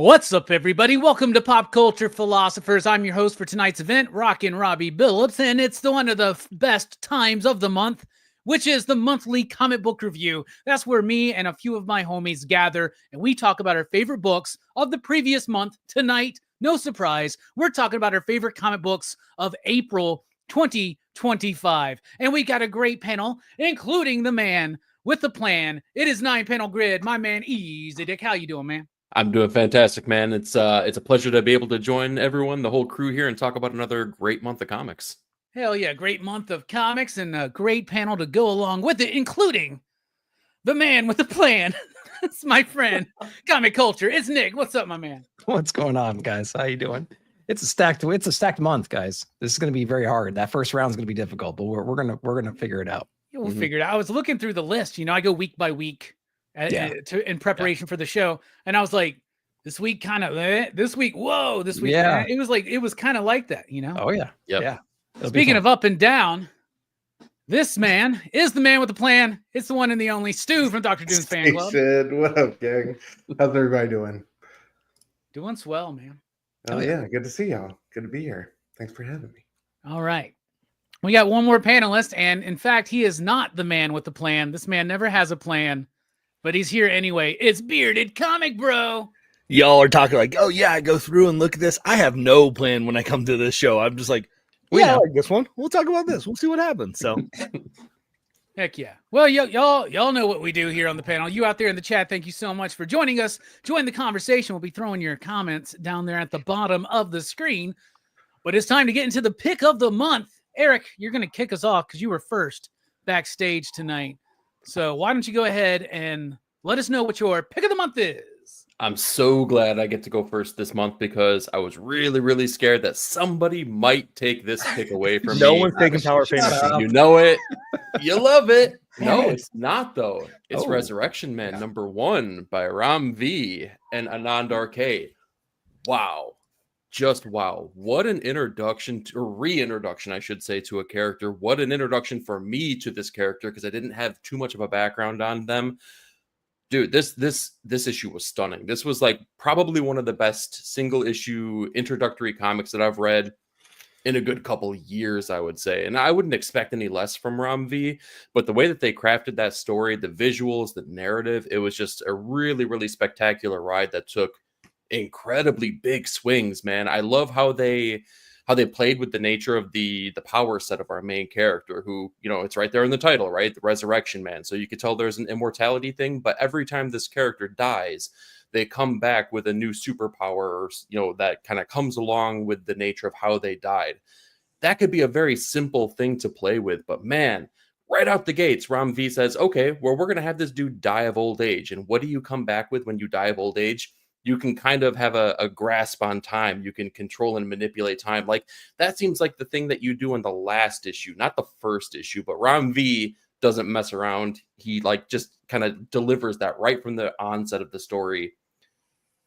What's up, everybody? Welcome to Pop Culture Philosophers. I'm your host for tonight's event, Rockin Robbie Billups, and it's one of the best times of the month, which is the monthly comic book review. That's where me and a few of my homies gather, and we talk about our favorite books of the previous month. Tonight, no surprise, we're talking about our favorite comic books of April 2025. And we got a great panel, including the man with the plan. It is 9-panel grid. My man, Easy Dick. How you doing, man? I'm doing fantastic, man. It's a pleasure to be able to join everyone, the whole crew here, and talk about another great month of comics. Hell yeah, great month of comics and a great panel to go along with it, including the man with the plan. It's my friend, Comic Culture. It's Nick. What's up, my man? What's going on, guys? How you doing? It's a stacked month, guys. This is going to be very hard. That first round is going to be difficult, but we're gonna figure it out. Yeah, we'll figure it out. I was looking through the list. I go week by week in preparation for the show, and I was like, this week kind of this week, whoa, this week, it was kind of like that, Oh yeah, yeah. Speaking of up and down, this man is the man with the plan. It's the one and the only Stu from Dr. Doom's fan club. What up, gang? How's everybody doing? Doing swell, man. Oh yeah, good to see y'all. Good to be here. Thanks for having me. All right. We got one more panelist, and in fact, he is not the man with the plan. This man never has a plan, but he's here anyway. It's Bearded Comic Bro. Y'all are talking like, oh yeah, I go through and look at this. I have no plan when I come to this show. I'm just like, I like this one. We'll talk about this. We'll see what happens. So, heck yeah. Well, y'all know what we do here on the panel. You out there in the chat, thank you so much for joining us. Join the conversation. We'll be throwing your comments down there at the bottom of the screen. But it's time to get into the pick of the month. Eric, you're going to kick us off because you were first backstage tonight. So why don't you go ahead and let us know what your pick of the month is? I'm so glad I get to go first this month because I was really, really scared that somebody might take this pick away from me. No one's taking Power Fantasy. You know it. You love it. No, it's not, though. It's Resurrection Man #1 by Ram V and Anand RK. Wow. Just wow. What an introduction or reintroduction, I should say, to a character. What an introduction for me to this character because I didn't have too much of a background on them. Dude, this issue was stunning. This was like probably one of the best single issue introductory comics that I've read in a good couple years, I would say. And I wouldn't expect any less from Ram V, but the way that they crafted that story, the visuals, the narrative, it was just a really, really spectacular ride that took incredibly big swings, man. I love how they played with the nature of the power set of our main character, who, it's right there in the title, right? The Resurrection Man. So you could tell there's an immortality thing, but every time this character dies, they come back with a new superpower, that kind of comes along with the nature of how they died. That could be a very simple thing to play with, but man, right out the gates, Ram V says, okay, well, we're going to have this dude die of old age. And what do you come back with when you die of old age? You can kind of have a grasp on time. You can control and manipulate time. Like, that seems like the thing that you do in the last issue, not the first issue. But Ram V doesn't mess around. He just kind of delivers that right from the onset of the story.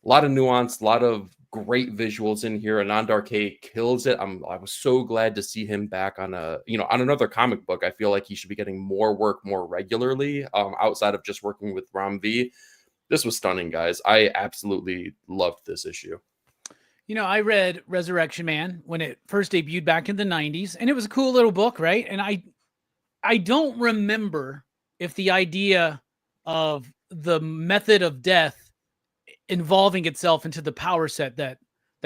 A lot of nuance, a lot of great visuals in here. Anand RK kills it. I was so glad to see him back on on another comic book. I feel like he should be getting more work more regularly, outside of just working with Ram V. This was stunning, guys. I absolutely loved this issue. I read Resurrection Man when it first debuted back in the 90s, and it was a cool little book, right? And I don't remember if the idea of the method of death involving itself into the power set that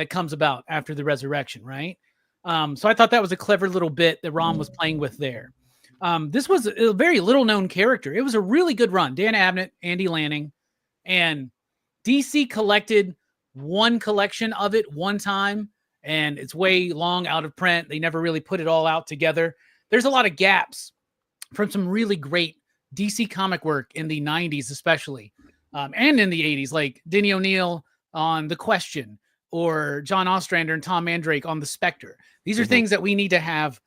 comes about after the resurrection, right? So I thought that was a clever little bit that Ron was playing with there. This was a very little-known character. It was a really good run. Dan Abnett, Andy Lanning. And DC collected one collection of it one time, and it's way long out of print. They never really put it all out together. There's a lot of gaps from some really great DC comic work in the 90s, especially, and in the 80s, like Denny O'Neil on The Question or John Ostrander and Tom Mandrake on The Spectre. These are things that we need to have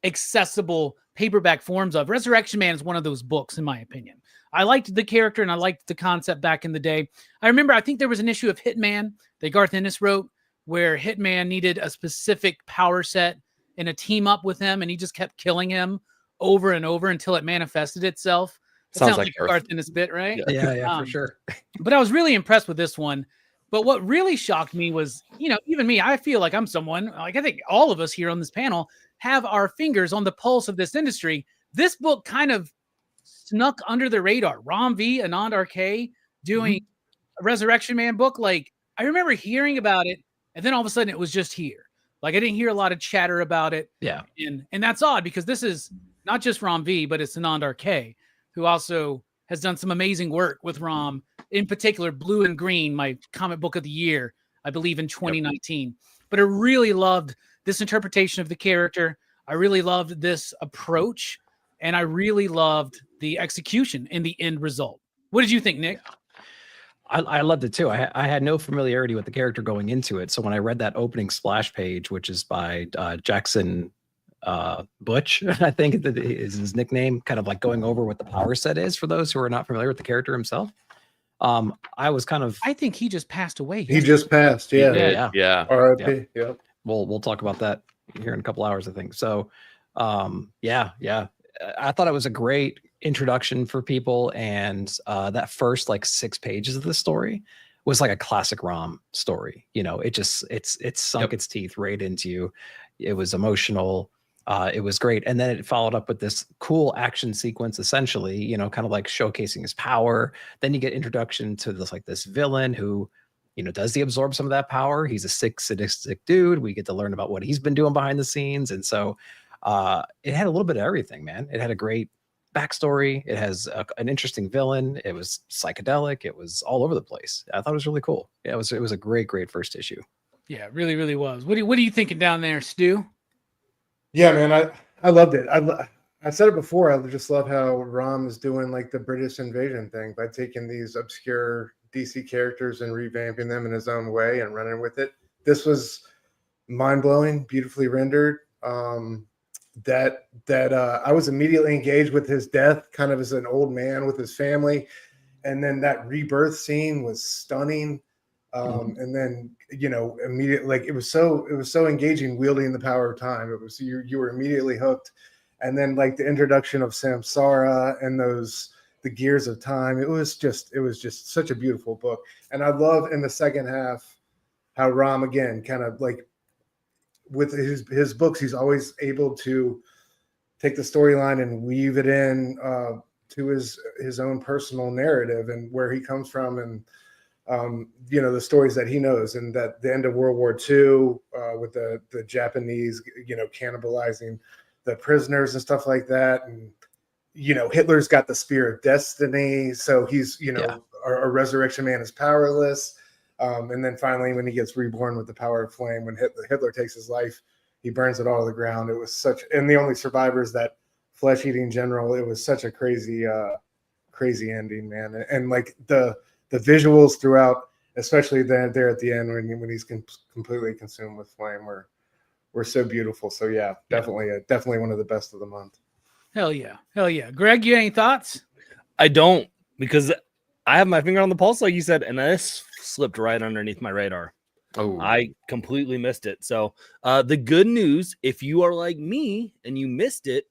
accessible paperback forms of. Resurrection Man is one of those books, in my opinion. I liked the character and I liked the concept back in the day. I remember, I think there was an issue of Hitman that Garth Ennis wrote where Hitman needed a specific power set in a team up with him, and he just kept killing him over and over until it manifested itself. Sounds like a Garth Ennis bit, right? Yeah, for sure. But I was really impressed with this one. But what really shocked me was, even me, I feel like I'm someone, like I think all of us here on this panel have our fingers on the pulse of this industry. This book kind of snuck under the radar. Rom V, Anand RK doing a Resurrection Man book. Like, I remember hearing about it, and then all of a sudden it was just here. Like, I didn't hear a lot of chatter about it. Yeah. And that's odd because this is not just Rom V, but it's Anand RK, who also has done some amazing work with Rom, in particular, Blue and Green, my comic book of the year, I believe in 2019. But I really loved this interpretation of the character. I really loved this approach, and I really loved the execution and the end result. What did you think, Nick? I loved it too. I had no familiarity with the character going into it. So when I read that opening splash page, which is by Jackson Butch, I think that is his nickname, kind of like going over what the power set is for those who are not familiar with the character himself. I was kind of, I think he just passed away. He just passed. Yeah. Yeah. R.I.P. Yep. we'll talk about that here in a couple hours, I think. So, yeah. I thought it was a great introduction for people, and that first like 6 pages of the story was like a classic Rom story. It sunk its teeth right into you. It was emotional. It was great. And then it followed up with this cool action sequence, essentially, kind of like showcasing his power. Then you get introduction to this villain who, does he absorb some of that power? He's a sick, sadistic dude. We get to learn about what he's been doing behind the scenes. And so it had a little bit of everything, man. It had a great backstory. It has an interesting villain. It was psychedelic. It was all over the place. I thought it was really cool. Yeah, it was a great first issue. Yeah, it really, really was. What are you thinking down there, Stu? Yeah, man, I loved it. I said it before. I just love how Rom is doing like the British invasion thing by taking these obscure DC characters and revamping them in his own way and running with it. This was mind-blowing, beautifully rendered. That I was immediately engaged with his death, kind of as an old man with his family, and then that rebirth scene was stunning. And then immediately, like it was so engaging, wielding the power of time. It was you were immediately hooked, and then like the introduction of Samsara and the gears of time. It was just such a beautiful book, and I love in the second half how Rom again kind of like with his books, he's always able to take the storyline and weave it in to his own personal narrative and where he comes from, and the stories that he knows, and that the end of World War II with the Japanese, cannibalizing the prisoners and stuff like that. And, Hitler's got the spear of destiny. So he's, a resurrection man is powerless. And then finally, when he gets reborn with the power of flame, when Hitler takes his life, he burns it all to the ground. It was and the only survivors, that flesh-eating general. It was such a crazy ending, man. And like the visuals throughout, especially there at the end when he's completely consumed with flame, were so beautiful. So yeah, definitely one of the best of the month. Hell yeah. Greg, you any thoughts? I don't, because I have my finger on the pulse, like you said, and this slipped right underneath my radar. Oh, I completely missed it. So the good news, if you are like me and you missed it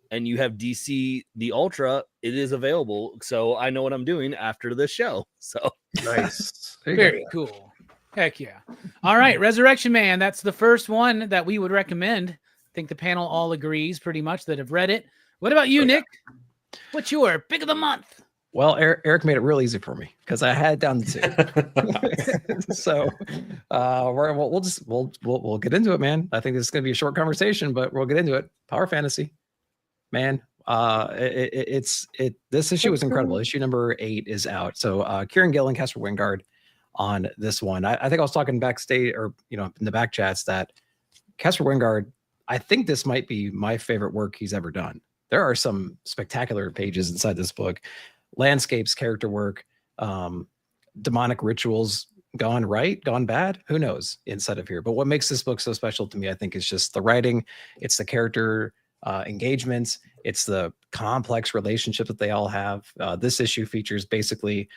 and you have DC the Ultra, it is available. So I know what I'm doing after this show. So Nice. Very cool. Heck yeah. All right, Resurrection Man. That's the first one that we would recommend. I think the panel all agrees pretty much that have read it. What about you, Nick? What's your pick of the month? Well, Eric made it real easy for me because I had it down to 2. So we'll get into it, man. I think this is going to be a short conversation, but we'll get into it. Power fantasy, man. This issue was incredible. Issue number 8 is out. So Kieran Gill and Casper Wingard on this one. I think I was talking backstage or in the back chats that Casper Wingard, I think this might be my favorite work he's ever done. There are some spectacular pages inside this book. Landscapes, character work, demonic rituals gone right, gone bad, who knows inside of here. But what makes this book so special to me, I think, is just the writing. It's the character engagements. It's the complex relationship that they all have. This issue features basically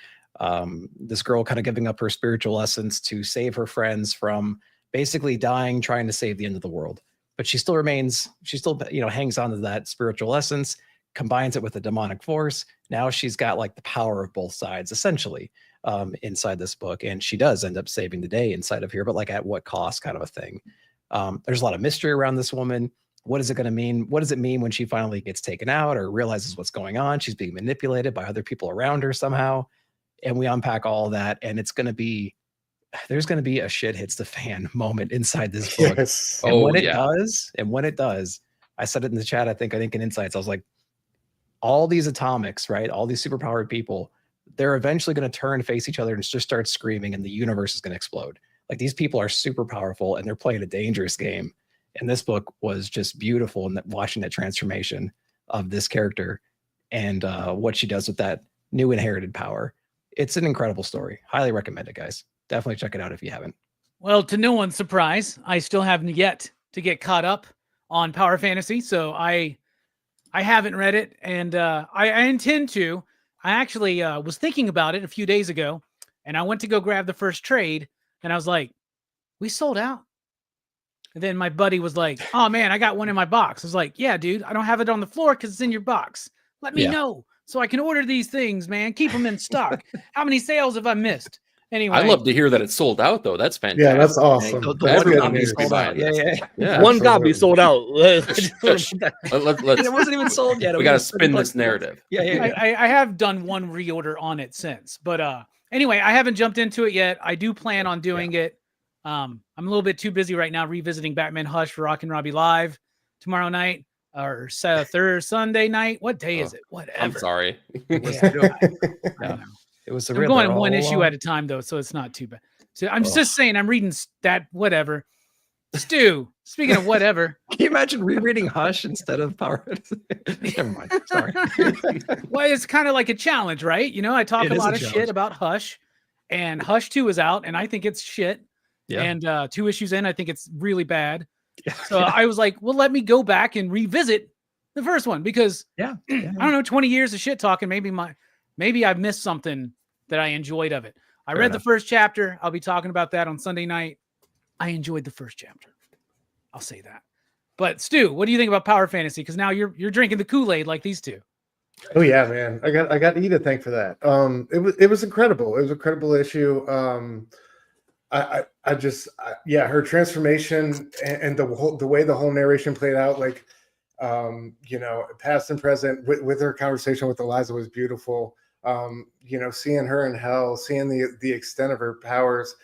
this girl kind of giving up her spiritual essence to save her friends from basically dying, trying to save the end of the world. But she still hangs on to that spiritual essence, combines it with a demonic force. Now she's got like the power of both sides, essentially. inside this book, and she does end up saving the day inside of here, but like at what cost, kind of a thing. There's a lot of mystery around this woman. What is it going to mean? What does it mean when she finally gets taken out or realizes what's going on? She's being manipulated by other people around her somehow. And we unpack all that. And there's going to be a shit hits the fan moment inside this book. Yes. And when it does, I said it in the chat, I think in Insights, I was like, all these atomics, right? All these superpowered people, they're eventually going to turn and face each other and just start screaming, and the universe is going to explode. Like, these people are super powerful and they're playing a dangerous game. And this book was just beautiful, and watching that transformation of this character and what she does with that new inherited power. It's an incredible story. Highly recommend it, guys. Definitely check it out if you haven't. Well, to no one's surprise, I still haven't yet to get caught up on Power Fantasy, so I haven't read it, and I intend to. I actually was thinking about it a few days ago, and I went to go grab the first trade, and I was like, we sold out. And then my buddy was like, oh man, I got one in my box. I was like, yeah, dude, I don't have it on the floor because it's in your box. Let me know so I can order these things, man. Keep them in stock. How many sales have I missed? Anyway, I love to hear that it's sold out, though. That's fantastic. Yeah, that's awesome. The That's one good copy news. sold out. Yeah. One copy sold out. Let's, It wasn't even sold yet. we got to spin this narrative. Yeah. I have done one reorder on it since, but anyway, I haven't jumped into it yet. I do plan on doing it. I'm a little bit too busy right now revisiting Batman Hush for Rockin Robbie Live tomorrow night or Sunday night. What day is it? Whatever. I'm sorry. It was the I'm going one issue at a time though, so it's not too bad. So I'm just saying, I'm reading that whatever. Stu, speaking of whatever, can you imagine rereading Hush instead of Power? Never mind. Sorry. Well, it's kind of like a challenge, right? You know, I talk a lot of shit about Hush, and Hush 2 is out, and I think it's shit. Yeah. And 2 issues in, I think it's really bad. So I was like, well, let me go back and revisit the first one because I don't know, 20 years of shit talking. Maybe I missed something that I enjoyed of it. I read the first chapter. I'll be talking about that on Sunday night. I enjoyed the first chapter. I'll say that. But Stu, what do you think about Power Fantasy? Because now you're drinking the Kool-Aid like these two. Oh yeah, man. I got E to thank for that. It was incredible. It was an incredible issue. Her transformation and the way the whole narration played out, like past and present with her conversation with Eliza was beautiful. Seeing her in hell, seeing the extent of her powers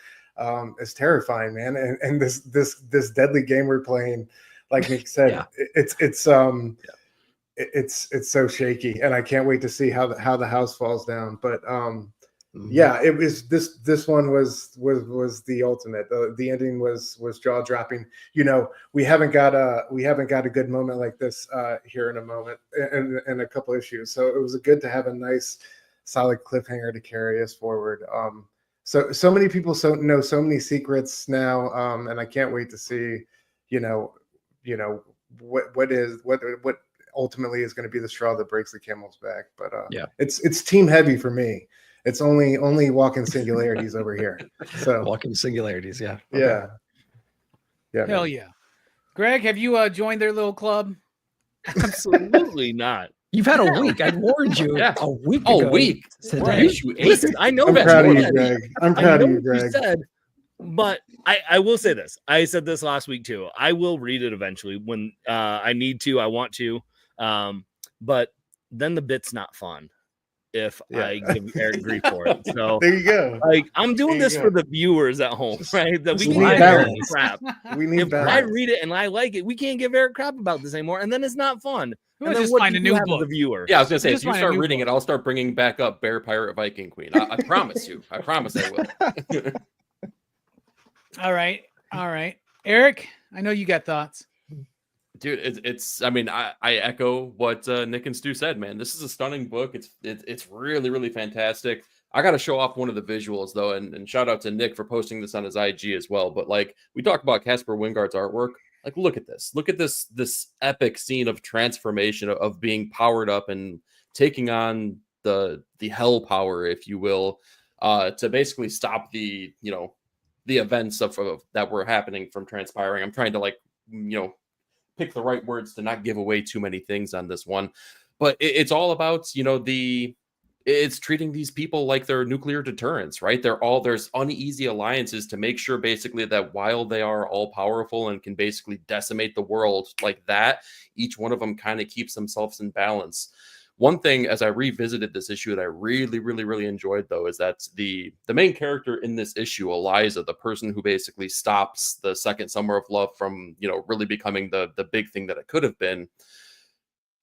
is terrifying, man. And this deadly game we're playing, like Nick said, it's so shaky, and I can't wait to see how the house falls down. But it was this one was the ultimate. The ending was jaw dropping. We haven't got a good moment like this here in a moment in a couple issues. So it was good to have a nice solid cliffhanger to carry us forward. So many people know so many secrets now, and I can't wait to see what ultimately is going to be the straw that breaks the camel's back. But it's team heavy for me. It's only walking singularities over here. So walking singularities, yeah. Yeah. Hell yeah. Greg, have you joined their little club? Absolutely not. You've had a week. I warned you a week ago. A week. Today. Listen, I know I'm that's proud of what you, Greg. I'm proud of you, Greg. Said, but I will say this. I said this last week too. I will read it eventually when I need to. I want to. But then the bit's not fun if I give Eric grief for it. So there you go. Like, I'm doing this for the viewers at home, right? That we We can need give balance. Eric crap. We need If balance. I read it and I like it, we can't give Eric crap about this anymore, and then it's not fun. We'll And then just what find do a you new have as book. a viewer? Yeah, I was gonna say, Just if you find a start new reading book. it, I'll start bringing back up Bear Pirate Viking Queen. I promise you. I promise I will. All right. Eric, I know you got thoughts. Dude, it's. I mean, I echo what Nick and Stu said, man. This is a stunning book. It's really, really fantastic. I got to show off one of the visuals though, and shout out to Nick for posting this on his IG as well. But like, we talk about Casper Wingard's artwork. Like, look at this. Look at this epic scene of transformation of being powered up and taking on the hell power, if you will, to basically stop the events of that were happening from transpiring. I'm trying to pick the right words to not give away too many things on this one, but it's all about it's treating these people like they're nuclear deterrents, right? There's uneasy alliances to make sure basically that while they are all powerful and can basically decimate the world like that, each one of them kind of keeps themselves in balance. One thing, as I revisited this issue, that I really, really, really enjoyed, though, is that the main character in this issue, Eliza, the person who basically stops the second Summer of Love from, really becoming the big thing that it could have been.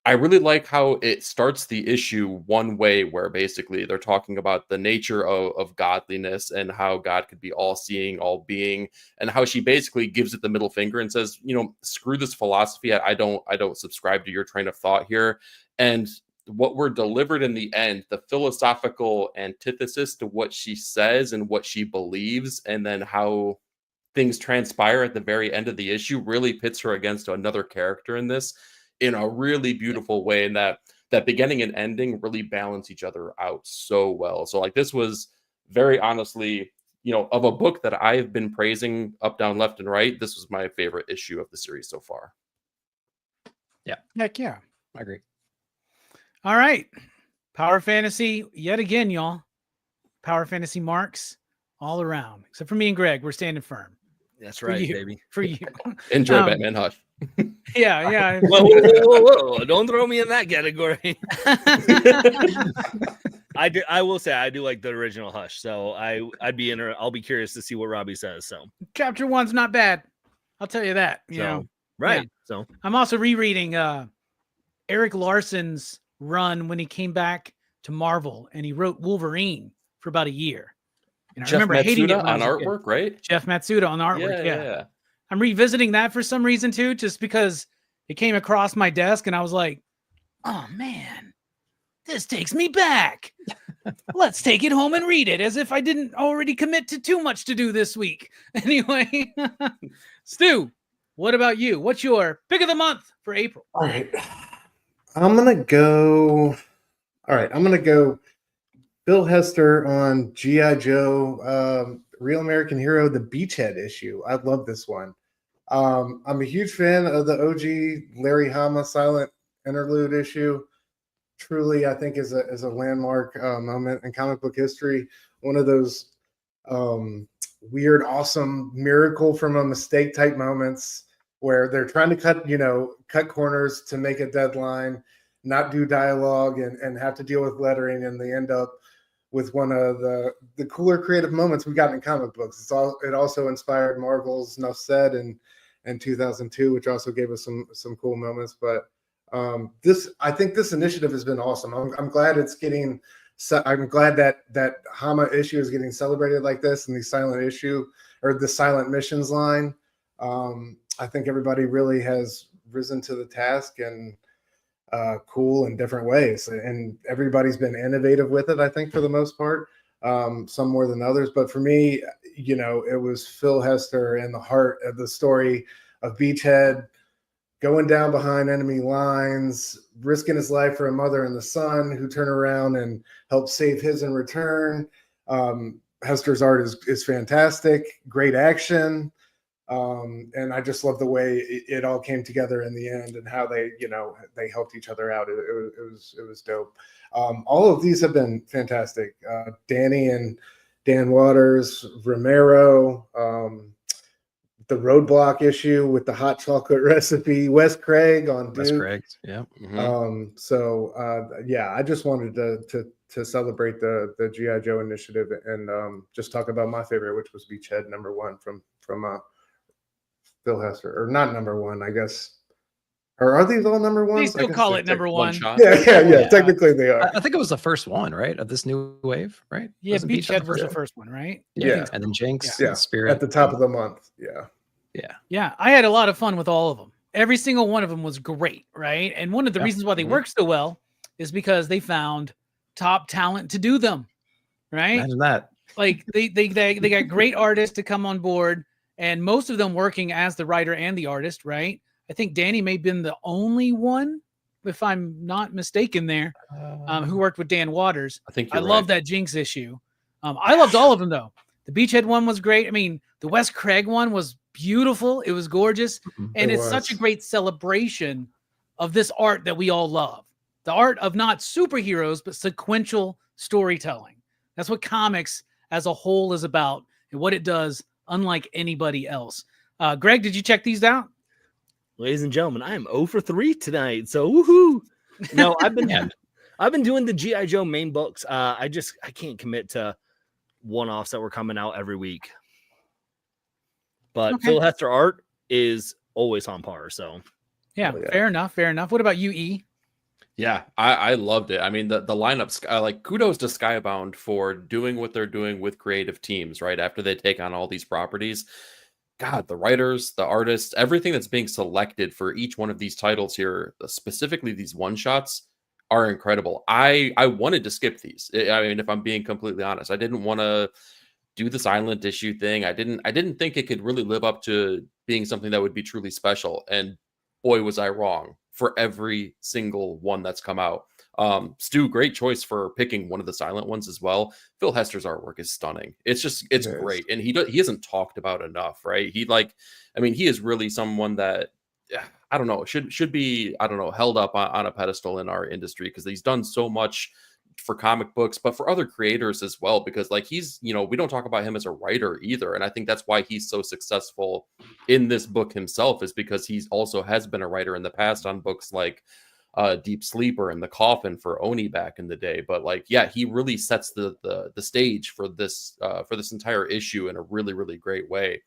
I really like how it starts the issue one way, where basically they're talking about the nature of godliness and how God could be all seeing, all being, and how she basically gives it the middle finger and says, screw this philosophy. I don't subscribe to your train of thought here. And what we're delivered in the end, the philosophical antithesis to what she says and what she believes, and then how things transpire at the very end of the issue, really pits her against another character in this in a really beautiful way, and that beginning and ending really balance each other out so well. So like, this was very honestly, of a book that I've been praising up, down, left, and right, this was my favorite issue of the series so far. Yeah. Heck yeah. I agree. All right. Power Fantasy, yet again, y'all. Power Fantasy marks all around. Except for me and Greg, we're standing firm. That's right, baby. For you. Enjoy Batman Hush. Yeah. Whoa. Don't throw me in that category. I will say I do like the original Hush, so I'll be curious to see what Robbie says. So chapter 1's not bad. I'll tell you that. Right. Yeah. So I'm also rereading Eric Larson's run when he came back to Marvel, and he wrote Wolverine for about a year. And I remember hating it on artwork, right? Jeff Matsuda on artwork. Yeah. I'm revisiting that for some reason too, just because it came across my desk and I was like, oh man, this takes me back. Let's take it home and read it as if I didn't already commit to too much to do this week. Anyway, Stu, what about you? What's your pick of the month for April? All right. I'm going to go Bill Hester on G.I. Joe, Real American Hero, the Beachhead issue. I love this one. I'm a huge fan of the OG Larry Hama silent interlude issue. Truly, I think is a landmark moment in comic book history. One of those weird, awesome miracle from a mistake type moments where they're trying to cut corners to make a deadline, not do dialogue, and have to deal with lettering, and they end up with one of the cooler creative moments we got in comic books. It also inspired Marvel's Enough Said in 2002, which also gave us some cool moments. But I think this initiative has been awesome. I'm glad it's getting. I'm glad that Hama issue is getting celebrated like this, and the silent issue or the silent missions line. I think everybody really has risen to the task and cool in different ways, and everybody's been innovative with it, I think, for the most part, some more than others. But for me, it was Phil Hester and the heart of the story of Beachhead going down behind enemy lines, risking his life for a mother and the son who turn around and help save his in return. Hester's art is fantastic, great action. And I just love the way it all came together in the end, and how they helped each other out. It was dope. All of these have been fantastic. Danny and Dan Waters, Romero, the Roadblock issue with the hot chocolate recipe, Wes Craig on Duke. Wes Craig, yeah. Mm-hmm. I just wanted to celebrate the G.I. Joe initiative and just talk about my favorite, which was Beachhead #1 from Phil Hester, or not #1, I guess. Or are these all #1s? They still call it #1. Yeah. Technically, they are. I think it was the first one, right, of this new wave, right? Yeah, Beachhead was the first one, right? Yeah, and then Jinx, and Spirit at the top of the month. Yeah. I had a lot of fun with all of them. Every single one of them was great, right? And one of the reasons why they worked so well is because they found top talent to do them, right? Imagine that. Like they got great artists to come on board, and most of them working as the writer and the artist, right? I think Danny may have been the only one, if I'm not mistaken, there, who worked with Dan Waters. I love that Jinx issue. I loved all of them, though. The Beachhead one was great. I mean, the Wes Craig one was beautiful. It was gorgeous. And it's such a great celebration of this art that we all love. The art of not superheroes, but sequential storytelling. That's what comics as a whole is about and what it does, unlike anybody else. Greg, did you check these out? Ladies and gentlemen, I am 0 for 3 tonight. So woohoo! No, I've been doing the G.I. Joe main books. I can't commit to one-offs that were coming out every week. But Phil Hester art is always on par. So yeah, fair enough. What about you, E? Yeah, I loved it. I mean, the lineups, like, kudos to Skybound for doing what they're doing with creative teams, right? After they take on all these properties. God, the writers, the artists, everything that's being selected for each one of these titles here, specifically these one-shots, are incredible. I wanted to skip these. I mean, if I'm being completely honest, I didn't want to do the silent issue thing. I didn't think it could really live up to being something that would be truly special. And boy, was I wrong for every single one that's come out. Stu, great choice for picking one of the silent ones as well. Phil Hester's artwork is stunning. It's great. And he isn't talked about enough, right? He is really someone that, I don't know, should be, I don't know, held up on a pedestal in our industry, because he's done so much for comic books, but for other creators as well, because like he's, we don't talk about him as a writer either. And I think that's why he's so successful in this book himself, is because he's also has been a writer in the past on books like Deep Sleeper and The Coffin for Oni back in the day. But like, yeah, he really sets the stage for this entire issue in a really, really great way.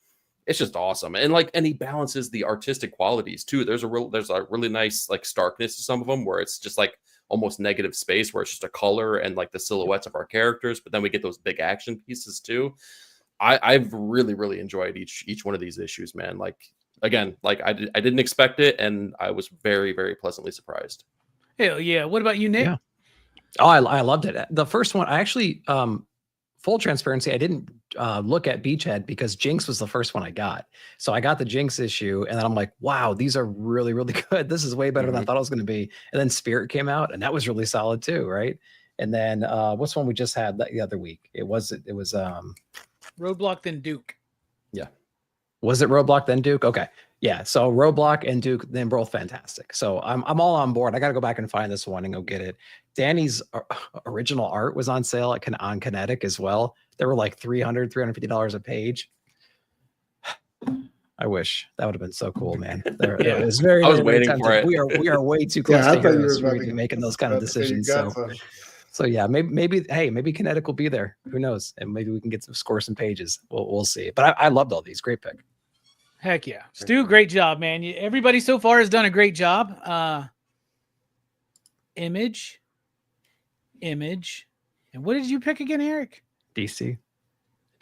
It's just awesome. And he balances the artistic qualities too. There's a really nice like starkness to some of them, where it's just like almost negative space, where it's just a color and like the silhouettes of our characters, but then we get those big action pieces too. I've really, really enjoyed each one of these issues, man. Like, again, like I didn't expect it, and I was very, very pleasantly surprised. Hell yeah. What about you, Nick? Yeah. Oh, I loved it. The first one, I actually, full transparency, I didn't look at Beachhead because Jinx was the first one I got. So I got the Jinx issue, and then I'm like, wow, these are really, really good. This is way better than I thought it was going to be. And then Spirit came out, and that was really solid too, right? And then what's one we just had the other week? It was Roadblock, then Duke. Yeah. Was it Roadblock, then Duke? Okay. Yeah. So Roadblock and Duke, then both fantastic. So I'm all on board. I got to go back and find this one and go get it. Danny's original art was on sale on Kinetic as well. They were like $350 a page. I wish that would have been so cool, man. It was very. I was very waiting for it. We are way too close I to thought you heroes were for about to making those kind of decisions. So yeah, maybe Kinetic will be there. Who knows? And maybe we can score some pages. We'll see. But I loved all these. Great pick. Heck yeah. Stu, great job, man. Everybody so far has done a great job. Image. And what did you pick again, Eric? DC.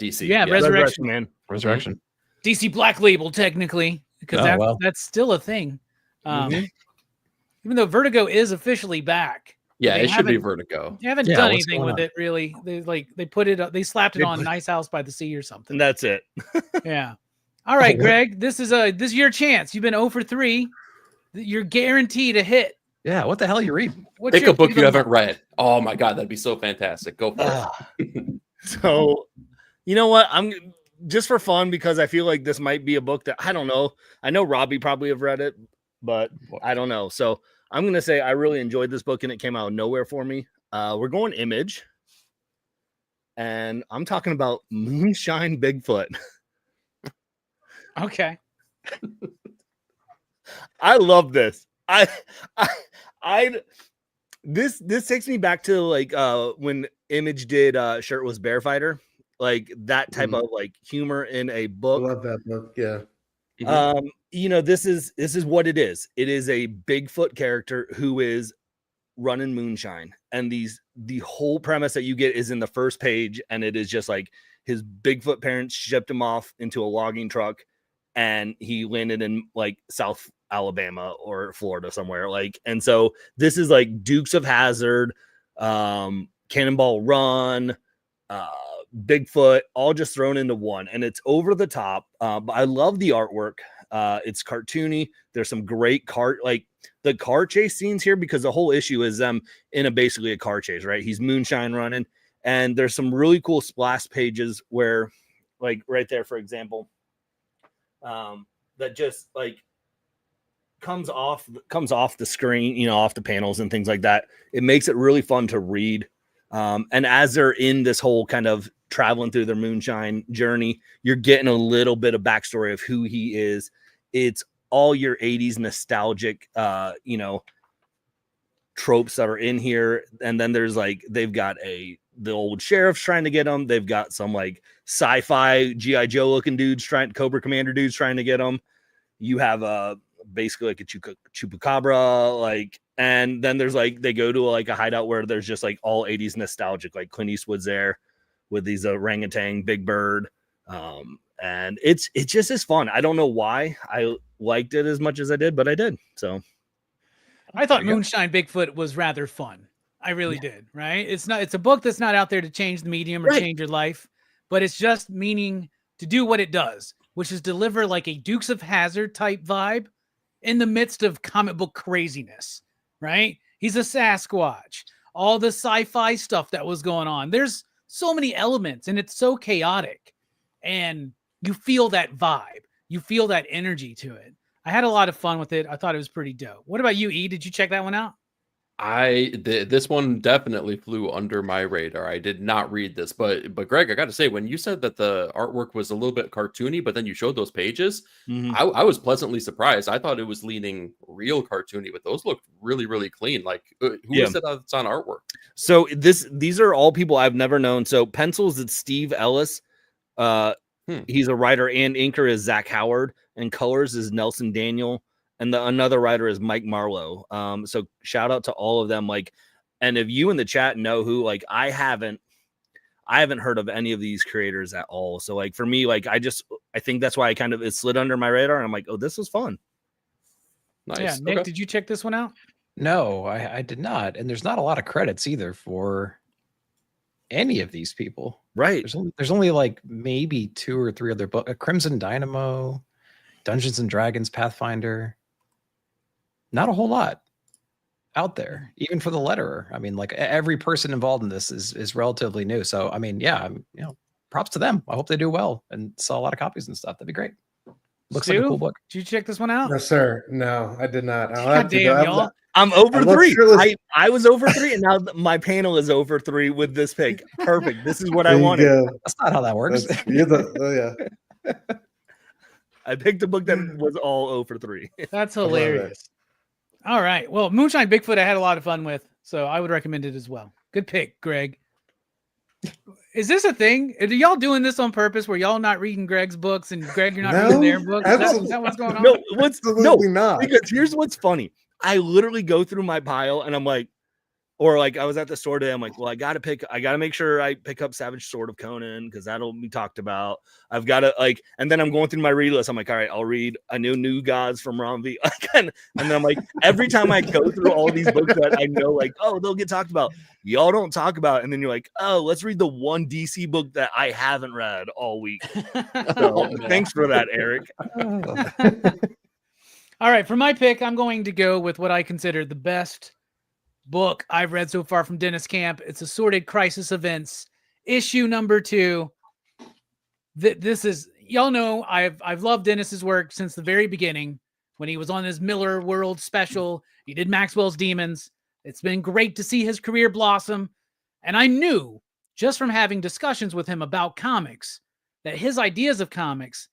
Yeah, Resurrection, man. Resurrection. DC Black Label, technically, because that's still a thing. Even though Vertigo is officially back. Yeah, it should be Vertigo. They haven't done anything with it, really. They put it up, they slapped it on Nice House by the Sea or something. And that's it. Yeah. All right, Greg, this is your chance. You've been 0 for 3. You're guaranteed a hit. Yeah, what the hell are you reading? Pick a book you haven't read. Oh my God, that'd be so fantastic. Go for it. So, you know what? I'm just for fun, because I feel like this might be a book that I don't know. I know Robbie probably have read it, but I don't know. So I'm going to say I really enjoyed this book, and it came out of nowhere for me. We're going Image, and I'm talking about Moonshine Bigfoot. Okay. I love this. This takes me back to like when Image did Shirtless Bear Fighter, like that type of like humor in a book. I love that book. Yeah. This is what it is. It is a Bigfoot character who is running moonshine, and the whole premise that you get is in the first page, and it is just like his Bigfoot parents shipped him off into a logging truck, and he landed in like South Alabama or Florida somewhere, like. And so this is like Dukes of Hazzard, Cannonball Run, Bigfoot, all just thrown into one, and it's over the top. But I love the artwork. It's cartoony. There's some great the car chase scenes here, because the whole issue is them in basically a car chase, right? He's moonshine running, and there's some really cool splash pages where, like right there, for example, that just like comes off the screen, off the panels and things like that. It makes it really fun to read. And as they're in this whole kind of traveling through their moonshine journey, you're getting a little bit of backstory of who he is. It's all your 80s nostalgic, tropes that are in here. And then there's like, they've got the old sheriff's trying to get them. They've got some like sci-fi G.I. Joe looking dudes Cobra Commander dudes trying to get them. You have basically like a chupacabra, like, and then there's like, they go to like a hideout where there's just like all 80s nostalgic, like Clint Eastwood's there with these orangutan, Big Bird. And it's just as fun. I don't know why I liked it as much as I did, but I did. So I thought Moonshine Bigfoot was rather fun. I really did. Right. It's a book that's not out there to change the medium or change your life, but it's just meaning to do what it does, which is deliver like a Dukes of Hazzard type vibe in the midst of comic book craziness, right? He's a Sasquatch, all the sci-fi stuff that was going on. There's so many elements and it's so chaotic and you feel that vibe. You feel that energy to it. I had a lot of fun with it. I thought it was pretty dope. What about you, E? Did you check that one out? This one definitely flew under my radar. I did not read this, but Greg, I got to say, when you said that the artwork was a little bit cartoony, but then you showed those pages, I was pleasantly surprised. I thought it was leaning real cartoony, but those looked really, really clean. Like, who is it that's on artwork? So these are all people I've never known. So pencils, it's Steve Ellis. He's a writer, and inker is Zach Howard, and colors is Nelson Daniel. And another writer is Mike Marlowe. So shout out to all of them. Like, and if you in the chat know who, like, I haven't heard of any of these creators at all. So like for me, like I think that's why it slid under my radar. And I'm like, oh, this was fun. Nice. Yeah, Nick, did you check this one out? No, I did not. And there's not a lot of credits either for any of these people. Right. There's only like maybe 2 or 3 other books. Crimson Dynamo, Dungeons and Dragons, Pathfinder. Not a whole lot out there, even for the letterer. I mean, like every person involved in this is relatively new. So, I mean, yeah, props to them. I hope they do well and sell a lot of copies and stuff. That'd be great. Looks like a cool book. Did you check this one out? No, sir. No, I did not. God damn, y'all. I'm over 3. I was over 3, and now my panel is over 3 with this pick. Perfect. This is what I wanted. That's not how that works. I picked a book that was all over 3. That's hilarious. All right. Well, Moonshine Bigfoot, I had a lot of fun with, so I would recommend it as well. Good pick, Greg. Is this a thing? Are y'all doing this on purpose where y'all not reading Greg's books and Greg, you're not reading their books? Is that what's going on? No, absolutely not. Because here's what's funny. I literally go through my pile and I'm like, or like I was at the store today. I'm like, well, I got to make sure I pick up Savage Sword of Conan because that'll be talked about. I've got to and then I'm going through my read list. I'm like, all right, I'll read a New Gods from Ron V. And then I'm like, every time I go through all these books that I know, like, oh, they'll get talked about. Y'all don't talk about it. And then you're like, oh, let's read the one DC book that I haven't read all week. So thanks for that, Eric. All right, for my pick, I'm going to go with what I consider the best book I've read so far from Dennis Camp. It's Assorted Crisis Events, issue number 2. This is, y'all know, I've loved Dennis's work since the very beginning when he was on his Miller World special. He did Maxwell's Demons. It's been great to see his career blossom. And I knew just from having discussions with him about comics that his ideas of comics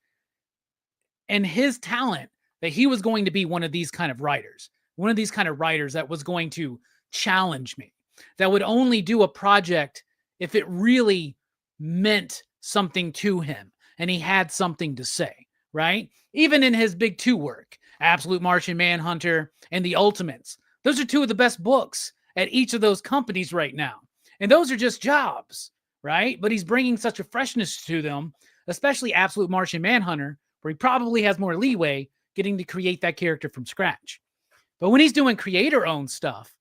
and his talent, that he was going to be one of these kind of writers that was going to challenge me, that would only do a project if it really meant something to him and he had something to say, right? Even in his big 2 work, Absolute Martian Manhunter and The Ultimates, those are 2 of the best books at each of those companies right now. And those are just jobs, right? But he's bringing such a freshness to them, especially Absolute Martian Manhunter, where he probably has more leeway getting to create that character from scratch. But when he's doing creator-owned stuff,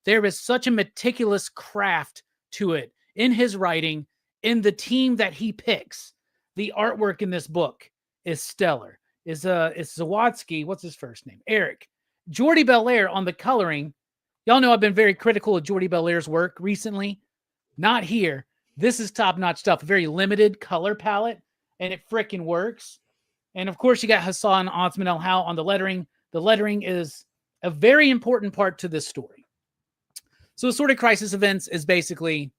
there is such a meticulous craft to it in his writing, in the team that he picks. The artwork in this book is stellar. It's Zawadzki. What's his first name? Eric. Jordi Belair on the coloring. Y'all know I've been very critical of Jordi Belair's work recently. Not here. This is top-notch stuff. A very limited color palette, and it freaking works. And, of course, you got Hassan Osman El Hau on the lettering. The lettering is a very important part to this story. So Assorted Crisis Events is basically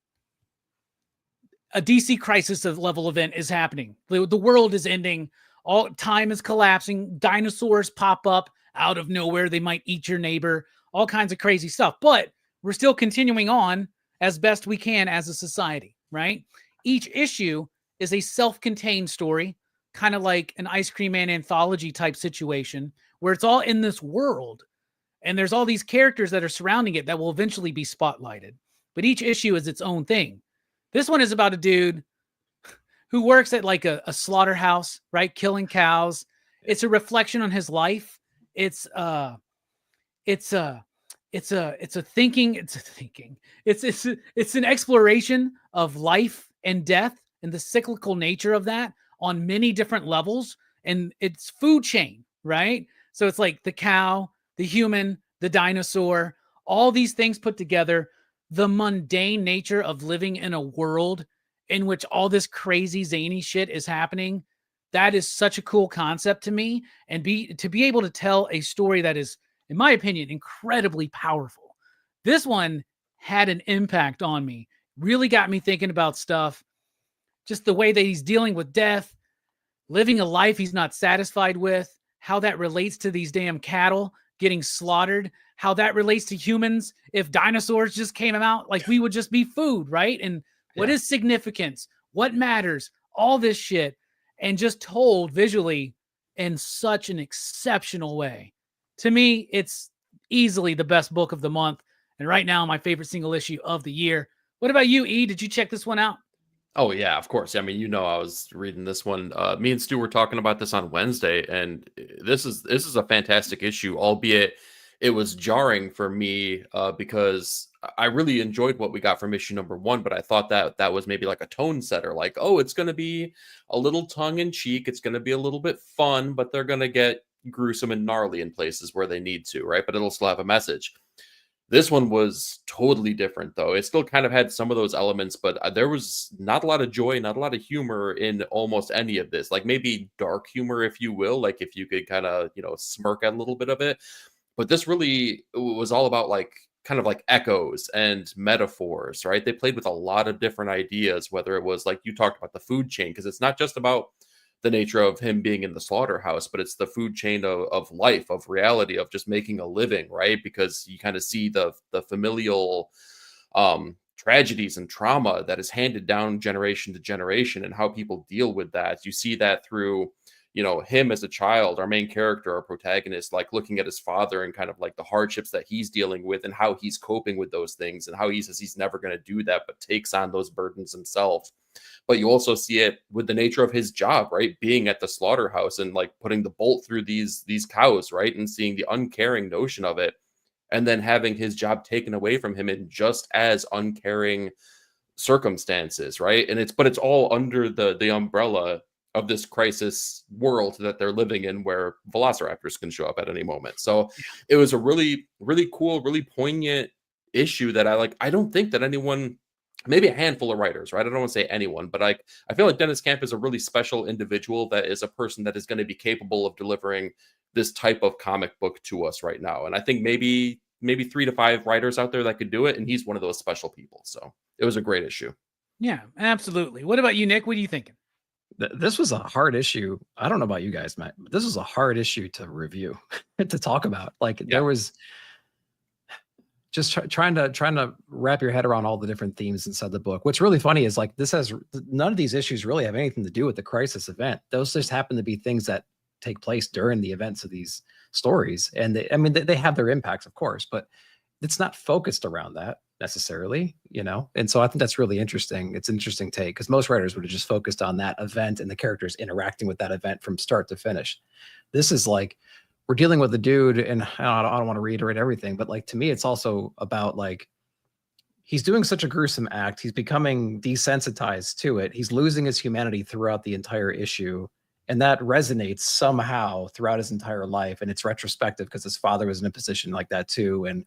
a DC crisis of level event is happening. The world is ending. All time is collapsing. Dinosaurs pop up out of nowhere. They might eat your neighbor. All kinds of crazy stuff. But we're still continuing on as best we can as a society, right? Each issue is a self-contained story, kind of like an Ice Cream Man anthology type situation, where it's all in this world. And there's all these characters that are surrounding it that will eventually be spotlighted. But each issue is its own thing. This one is about a dude who works at like a slaughterhouse, right? Killing cows. It's a reflection on his life. It's an exploration of life and death and the cyclical nature of that on many different levels. And it's food chain, right? So it's like the cow, the human, the dinosaur, all these things put together, the mundane nature of living in a world in which all this crazy zany shit is happening. That is such a cool concept to me. And to be able to tell a story that is, in my opinion, incredibly powerful. This one had an impact on me. Really got me thinking about stuff. Just the way that he's dealing with death, living a life he's not satisfied with, how that relates to these damn cattle getting slaughtered, how that relates to humans. If dinosaurs just came out, like we would just be food, right? And what is significance? What matters? All this shit. And just told visually in such an exceptional way. To me, it's easily the best book of the month. And right now, my favorite single issue of the year. What about you, E? Did you check this one out? Oh yeah, of course. I mean, I was reading this one. Me and Stu were talking about this on Wednesday, and this is a fantastic issue, albeit it was jarring for me because I really enjoyed what we got from issue number 1, but I thought that was maybe like a tone setter, like, oh, it's going to be a little tongue in cheek, it's going to be a little bit fun, but they're going to get gruesome and gnarly in places where they need to, right? But it'll still have a message. This one was totally different, though. It still kind of had some of those elements, but there was not a lot of joy, not a lot of humor in almost any of this. Like maybe dark humor, if you will, like if you could kind of, smirk at a little bit of it. But this really was all about like kind of like echoes and metaphors, right? They played with a lot of different ideas, whether it was like you talked about the food chain, because it's not just about the nature of him being in the slaughterhouse, but it's the food chain of life, of reality, of just making a living, right? Because you kind of see the familial tragedies and trauma that is handed down generation to generation and how people deal with that. You see that through, him as a child, our main character, our protagonist, like looking at his father and kind of like the hardships that he's dealing with and how he's coping with those things and how he says he's never going to do that, but takes on those burdens himself. But you also see it with the nature of his job, right? Being at the slaughterhouse and like putting the bolt through these cows, right? And seeing the uncaring notion of it, and then having his job taken away from him in just as uncaring circumstances, right? And it's all under the umbrella of this crisis world that they're living in, where velociraptors can show up at any moment. So it was a really, really cool, really poignant issue that I don't think that anyone, maybe a handful of writers, right? I don't want to say anyone, but I feel like Dennis Camp is a really special individual that is a person that is going to be capable of delivering this type of comic book to us right now. And I think maybe 3 to 5 writers out there that could do it. And he's one of those special people. So it was a great issue. Yeah, absolutely. What about you, Nick? What are you thinking? This was a hard issue. I don't know about you guys, Matt, but this was a hard issue to review, to talk about. Like there was just trying to wrap your head around all the different themes inside the book. What's really funny is like none of these issues really have anything to do with the crisis event. Those just happen to be things that take place during the events of these stories. And they have their impacts, of course, but it's not focused around that necessarily, And so I think that's really interesting. It's an interesting take because most writers would have just focused on that event and the characters interacting with that event from start to finish. This is like, we're dealing with a dude, and I don't want to reiterate everything, but like to me, it's also about like he's doing such a gruesome act. He's becoming desensitized to it. He's losing his humanity throughout the entire issue. And that resonates somehow throughout his entire life. And it's retrospective because his father was in a position like that too. And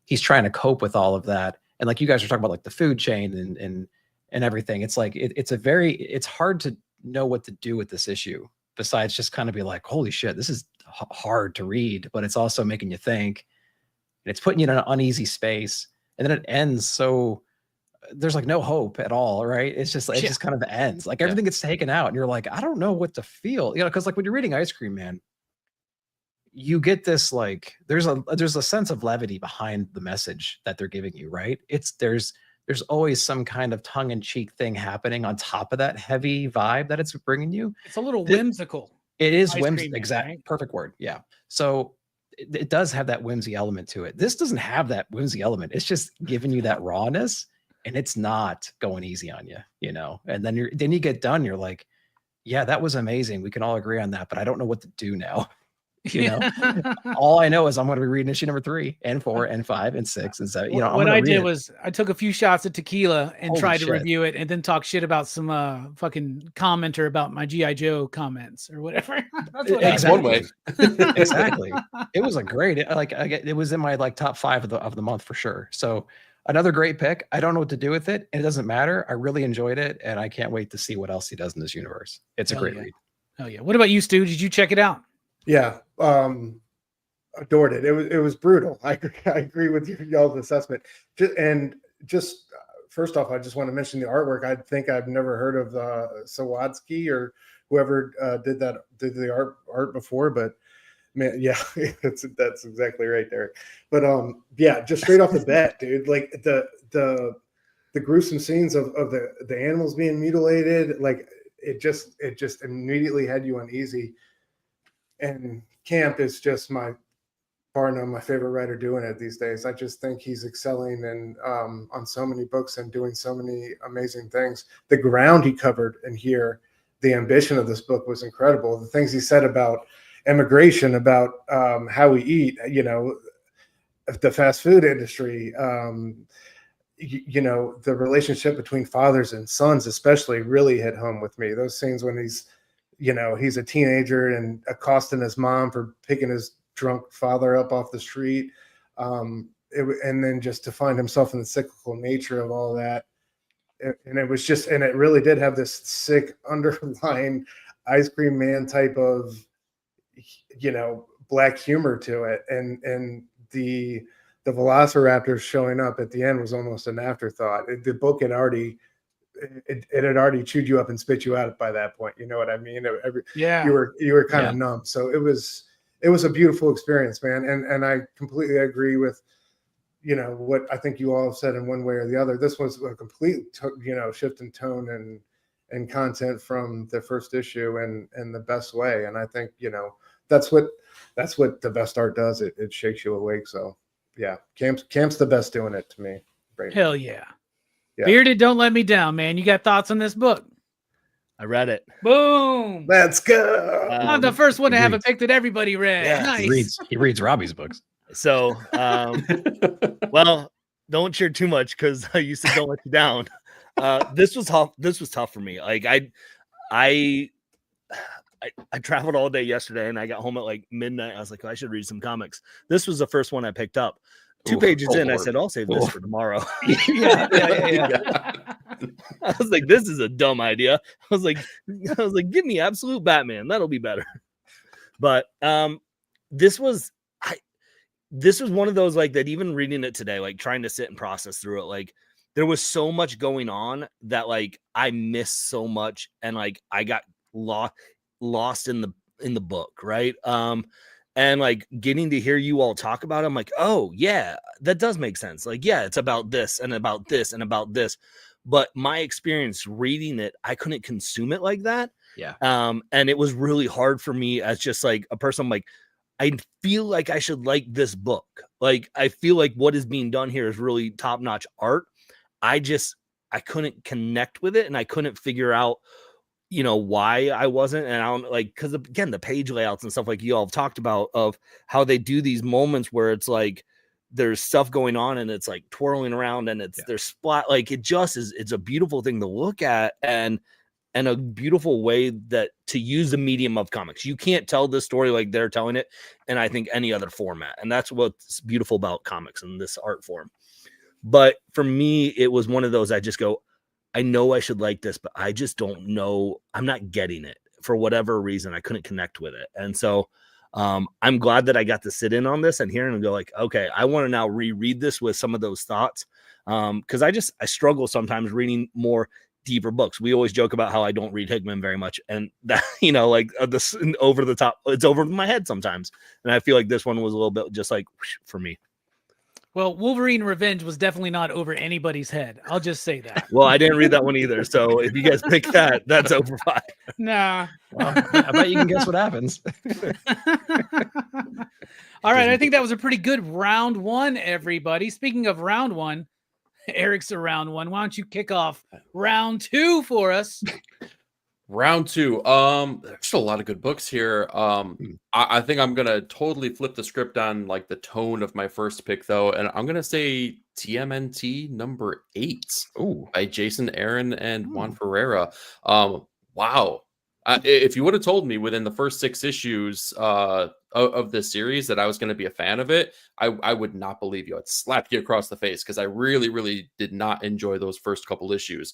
he's trying to cope with all of that. And like you guys are talking about like the food chain and everything. It's like, it's hard to know what to do with this issue besides just kind of be like, holy shit, this is hard to read, but it's also making you think. And it's putting you in an uneasy space. and then it ends so there's like no hope at all, right? It's just it just kind of ends. Like everything gets taken out, and you're like, I don't know what to feel, because like when you're reading Ice Cream Man, you get this like there's a sense of levity behind the message that they're giving you, right? There's always some kind of tongue-in-cheek thing happening on top of that heavy vibe that it's bringing you. It's a little whimsical. It is whimsical, exact, right? Perfect word. Yeah. So it does have that whimsy element to it. This doesn't have that whimsy element. It's just giving you that rawness, and it's not going easy on you, And then you get done, you're like, yeah, that was amazing. We can all agree on that, but I don't know what to do now. All I know is I'm going to be reading issue number 3 and 4 and 5 and 6 and 7. What I did was I took a few shots of tequila and tried to review it, and then talk shit about some fucking commenter about my G.I. Joe comments or whatever. That's one way. Exactly. It was a great, it was in my like top 5 of the month for sure. So another great pick. I don't know what to do with it, and it doesn't matter. I really enjoyed it, and I can't wait to see what else he does in this universe. It's a great read. Oh yeah. What about you, Stu? Did you check it out? Yeah, adored it. It was brutal. I agree with y'all's assessment. Just first off, I just want to mention the artwork. I think I've never heard of Sawadsky or whoever did the art before, but man, yeah, that's exactly right, Derek. But yeah, just straight off the bat, dude, like the gruesome scenes of the animals being mutilated, like it just immediately had you uneasy. And Camp is just my favorite writer doing it these days. I just think he's excelling and on so many books and doing so many amazing things. The ground he covered in here, the ambition of this book was incredible. The things he said about immigration, about how we eat, the fast food industry, the relationship between fathers and sons, especially, really hit home with me. Those scenes when he's a teenager and accosting his mom for picking his drunk father up off the street. And then just to find himself in the cyclical nature of all that. And it was just, and it really did have this sick underlying Ice Cream Man type of, black humor to it. And the velociraptors showing up at the end was almost an afterthought. The book had already, it had already chewed you up and spit you out by that point. You know what I mean? You were kind of numb. So it was a beautiful experience, man. And I completely agree with, what I think you all have said in one way or the other. This was a complete, shift in tone and content from the first issue and the best way. And I think, that's what the best art does. It shakes you awake. So yeah, Camp's the best doing it to me. Great. Hell yeah. Yeah. Bearded, don't let me down, man. You got thoughts on this book? I read it. Boom. Let's go. I'm the first one to have a pick that everybody read. Yeah, nice. He reads Robbie's books. So, well, don't cheer too much because I used to don't let you down. This was tough. This was tough for me. Like I traveled all day yesterday and I got home at like midnight. I was like, I should read some comics. This was the first one I picked up. 2 pages in, Lord. I said, I'll save this for tomorrow. Yeah. I was like, this is a dumb idea. I was like, give me Absolute Batman. That'll be better. But this was one of those like that, even reading it today, like trying to sit and process through it. Like there was so much going on that like I missed so much. And like I got lost in the book. Right. And like getting to hear you all talk about it, I'm like, oh yeah, that does make sense. Like, yeah, it's about this and about this and about this. But my experience reading it, I couldn't consume it like that. Yeah. And it was really hard for me as just like a person. I'm like, I feel like I should like this book. Like, I feel like what is being done here is really top-notch art. I couldn't connect with it, and I couldn't figure out why I wasn't. And I don't like, because again, the page layouts and stuff like you all have talked about of how they do these moments where it's like there's stuff going on and it's like twirling around and there's splat, like it just is, it's a beautiful thing to look at and a beautiful way that to use the medium of comics. You can't tell this story like they're telling it and I think any other format. And that's what's beautiful about comics and this art form. But for me, it was one of those, I just go, I know I should like this, but I just don't know. I'm not getting it for whatever reason. I couldn't connect with it. And so I'm glad that I got to sit in on this and hear and go like, okay, I want to now reread this with some of those thoughts. Because I struggle sometimes reading more deeper books. We always joke about how I don't read Hickman very much, and that, you know, like this over the top, it's over my head sometimes. And I feel like this one was a little bit just like whoosh, for me. Well, Wolverine Revenge was definitely not over anybody's head. I'll just say that. Well, I didn't read that one either. So if you guys pick that, that's over 5. Nah. Well, I bet you can guess what happens. All right. I think that was a pretty good round 1, everybody. Speaking of round 1, Eric's a round 1. Why don't you kick off round 2 for us? Round 2. There's a lot of good books here. I think I'm gonna totally flip the script on like the tone of my first pick though, and I'm gonna say TMNT number 8 by Jason Aaron and Juan Ferreira. Wow. If you would have told me within the first 6 issues of this series that I was going to be a fan of it, I would not believe you. I'd slap you across the face because I really, really did not enjoy those first couple issues.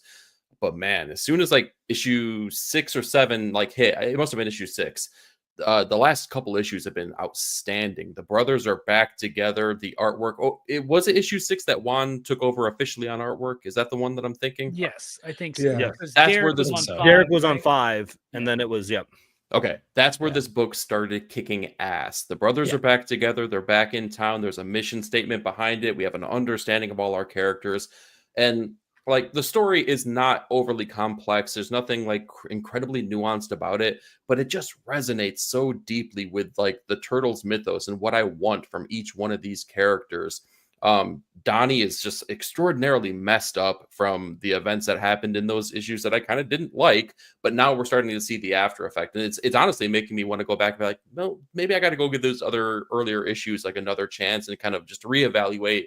But man, as soon as like issue 6 or 7 like hit, it must have been issue 6. The last couple issues have been outstanding. The brothers are back together. The artwork. Oh, it was issue 6 that Juan took over officially on artwork. Is that the one that I'm thinking? Yes, I think so. Yeah. Because That's Derek where this was on is. 5, Derek was on right? 5, and then it was Okay, that's where Yeah. this book started kicking ass. The brothers Yeah. are back together. They're back in town. There's a mission statement behind it. We have an understanding of all our characters. And like the story is not overly complex. There's nothing like incredibly nuanced about it, but it just resonates so deeply with like the Turtles mythos and what I want from each one of these characters. Donnie is just extraordinarily messed up from the events that happened in those issues that I kind of didn't like, but now we're starting to see the after effect, and it's honestly making me want to go back and be like, no, maybe I got to go give those other earlier issues like another chance and kind of just reevaluate,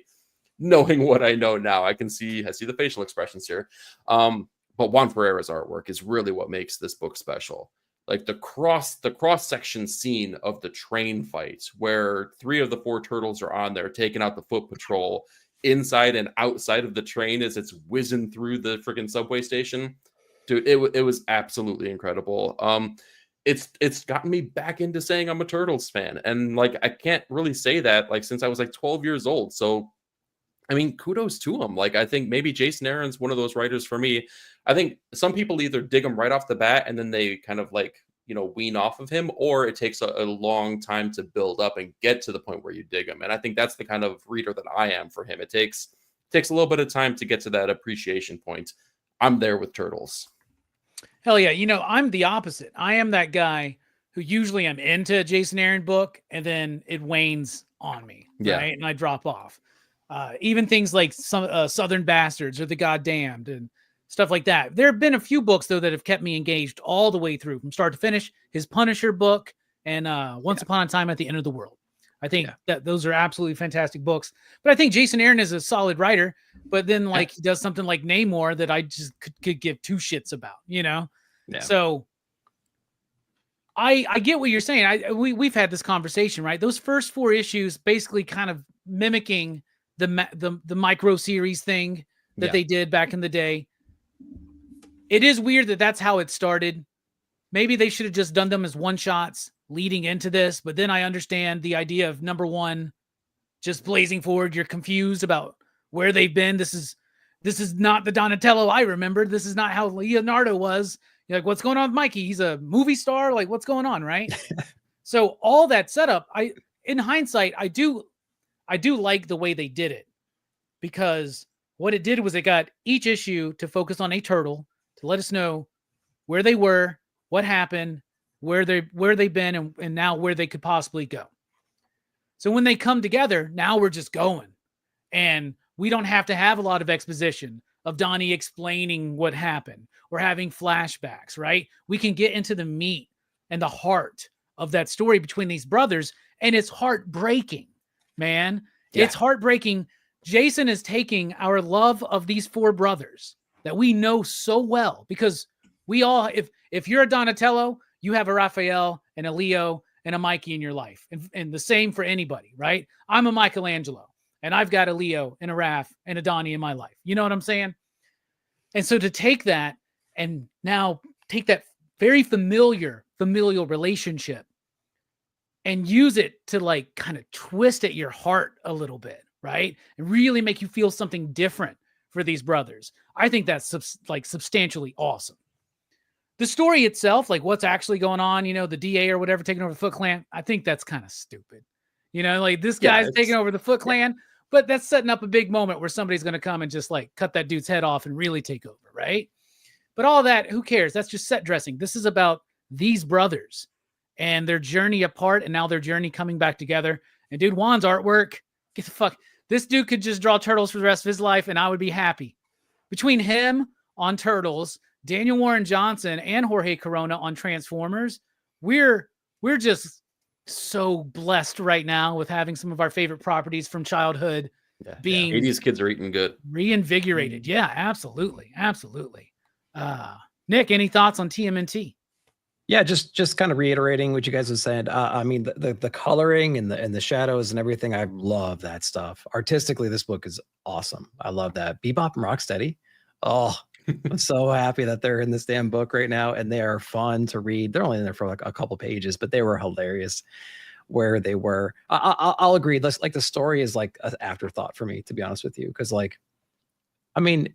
knowing what I know now. I see the facial expressions here, but Juan Ferreira's artwork is really what makes this book special. Like the cross section scene of the train fight where 3 of the 4 turtles are on there taking out the foot patrol inside and outside of the train as it's whizzing through the freaking subway station. Dude, it was absolutely incredible. It's gotten me back into saying I'm a Turtles fan, and like I can't really say that like since I was like 12 years old. So I mean, kudos to him. Like, I think maybe Jason Aaron's one of those writers for me. I think some people either dig him right off the bat and then they kind of like, you know, wean off of him, or it takes a long time to build up and get to the point where you dig him. And I think that's the kind of reader that I am for him. It takes a little bit of time to get to that appreciation point. I'm there with Turtles. Hell yeah. You know, I'm the opposite. I am that guy who usually I'm into a Jason Aaron book and then it wanes on me. Yeah. Right? And I drop off. Even things like some Southern Bastards or The Goddamned and stuff like that. There have been a few books, though, that have kept me engaged all the way through from start to finish. His Punisher book and Once Upon a Time at the End of the World. I think that those are absolutely fantastic books. But I think Jason Aaron is a solid writer. But then like he does something like Namor that I just could give 2 shits about, you know? Yeah. So I get what you're saying. We've had this conversation, right? Those first 4 issues basically kind of mimicking the micro series thing that they did back in the day. It is weird that that's how it started. Maybe they should have just done them as one shots leading into this, but then I understand the idea of number 1 just blazing forward. You're confused about where they've been. This is not the Donatello I remember. This is not how Leonardo was. You're like, what's going on with Mikey? He's a movie star. Like, what's going on, right? So all that setup, in hindsight, I do like the way they did it, because what it did was it got each issue to focus on a turtle to let us know where they were, what happened, where they've been, and now where they could possibly go. So when they come together, now we're just going, and we don't have to have a lot of exposition of Donnie explaining what happened or having flashbacks, right? We can get into the meat and the heart of that story between these brothers, and it's heartbreaking, man. Yeah. It's heartbreaking. Jason is taking our love of these 4 brothers that we know so well, because we all, if you're a Donatello, you have a Raphael and a Leo and a Mikey in your life, and the same for anybody, right? I'm a Michelangelo, and I've got a Leo and a Raph and a Donnie in my life. You know what I'm saying? And so to take that and now take that very familial relationship and use it to like kind of twist at your heart a little bit, right? And really make you feel something different for these brothers. I think that's substantially awesome. The story itself, like what's actually going on, you know, the DA or whatever taking over the Foot Clan, I think that's kind of stupid. You know, like this guy's taking over the Foot Clan, but that's setting up a big moment where somebody's going to come and just like cut that dude's head off and really take over, right? But all that, who cares? That's just set dressing. This is about these brothers and their journey apart and now their journey coming back together. And dude, Juan's artwork, get the fuck. This dude could just draw Turtles for the rest of his life and I would be happy. Between him on Turtles, Daniel Warren Johnson and Jorge Corona on Transformers, we're just so blessed right now with having some of our favorite properties from childhood being 80s kids are eating good, reinvigorated. Yeah, absolutely. Nick, any thoughts on TMNT? Yeah, just kind of reiterating what you guys have said. I mean, the coloring and the shadows and everything, I love that stuff. Artistically, this book is awesome. I love that. Bebop and Rocksteady. Oh, I'm so happy that they're in this damn book right now, and they are fun to read. They're only in there for like a couple pages, but they were hilarious where they were. I'll agree. Like the story is like an afterthought for me, to be honest with you, because like, I mean,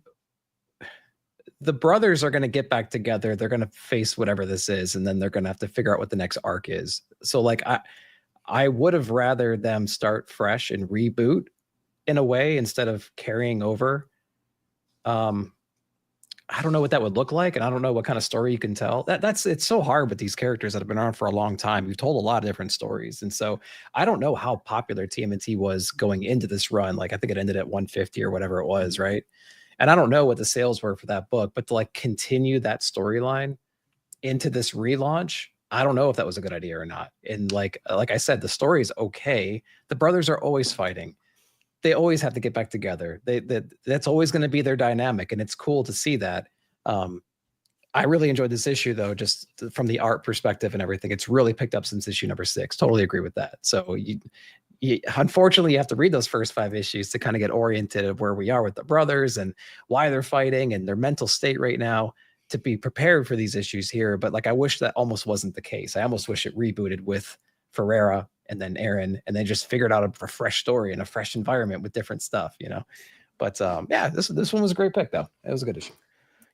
the brothers are going to get back together. They're going to face whatever this is, and then they're going to have to figure out what the next arc is. So like, I would have rather them start fresh and reboot in a way instead of carrying over. I don't know what that would look like, and I don't know what kind of story you can tell. It's so hard with these characters that have been around for a long time. We've told a lot of different stories, and so I don't know how popular TMNT was going into this run. Like I think it ended at 150 or whatever it was, right? And I don't know what the sales were for that book, but to like continue that storyline into this relaunch, I don't know if that was a good idea or not. And like I said, the story is okay. The brothers are always fighting. They always have to get back together. That's always going to be their dynamic, and it's cool to see that. I really enjoyed this issue, though, just from the art perspective and everything. It's really picked up since issue number 6. Totally agree with that. So you unfortunately, you have to read those first 5 issues to kind of get oriented of where we are with the brothers and why they're fighting and their mental state right now to be prepared for these issues here. But like, I wish that almost wasn't the case. I almost wish it rebooted with Ferreira and then Aaron, and then just figured out a fresh story and a fresh environment with different stuff, you know. But yeah, this one was a great pick, though. It was a good issue.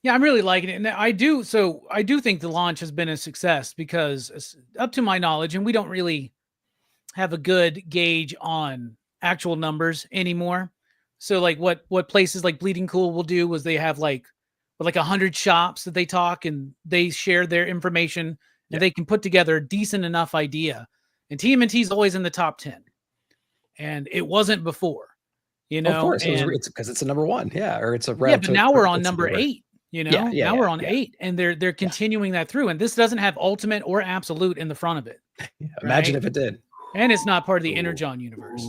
Yeah, I'm really liking it. And I do think the launch has been a success because up to my knowledge, and we don't really have a good gauge on actual numbers anymore. So like what places like Bleeding Cool will do is they have like 100 shops that they talk and they share their information and they can put together a decent enough idea. And TMNT is always in the top 10. And it wasn't before, you know. Of course, it's because it's a number 1. Yeah, or it's a but now we're on number 8. You know, now we're on 8, and they're continuing that through. And this doesn't have Ultimate or Absolute in the front of it. Imagine if it did. And it's not part of the Energon universe.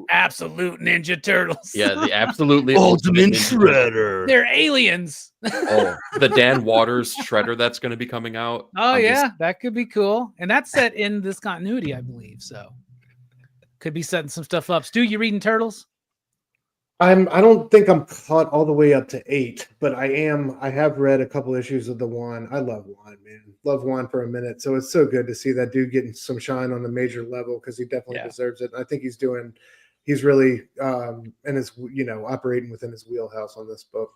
Absolute Ninja Turtles. Yeah, the absolutely Ultimate Shredder. They're aliens. Oh, the Dan Waters Shredder that's going to be coming out. Oh, that could be cool. And that's set in this continuity, I believe. So could be setting some stuff up. Stu, you reading Turtles? I don't think I'm caught all the way up to 8, but I have read a couple issues of the Juan. I love Juan, man. Love Juan for a minute. So it's so good to see that dude getting some shine on the major level because he definitely deserves it. I think he's really and is, you know, operating within his wheelhouse on this book.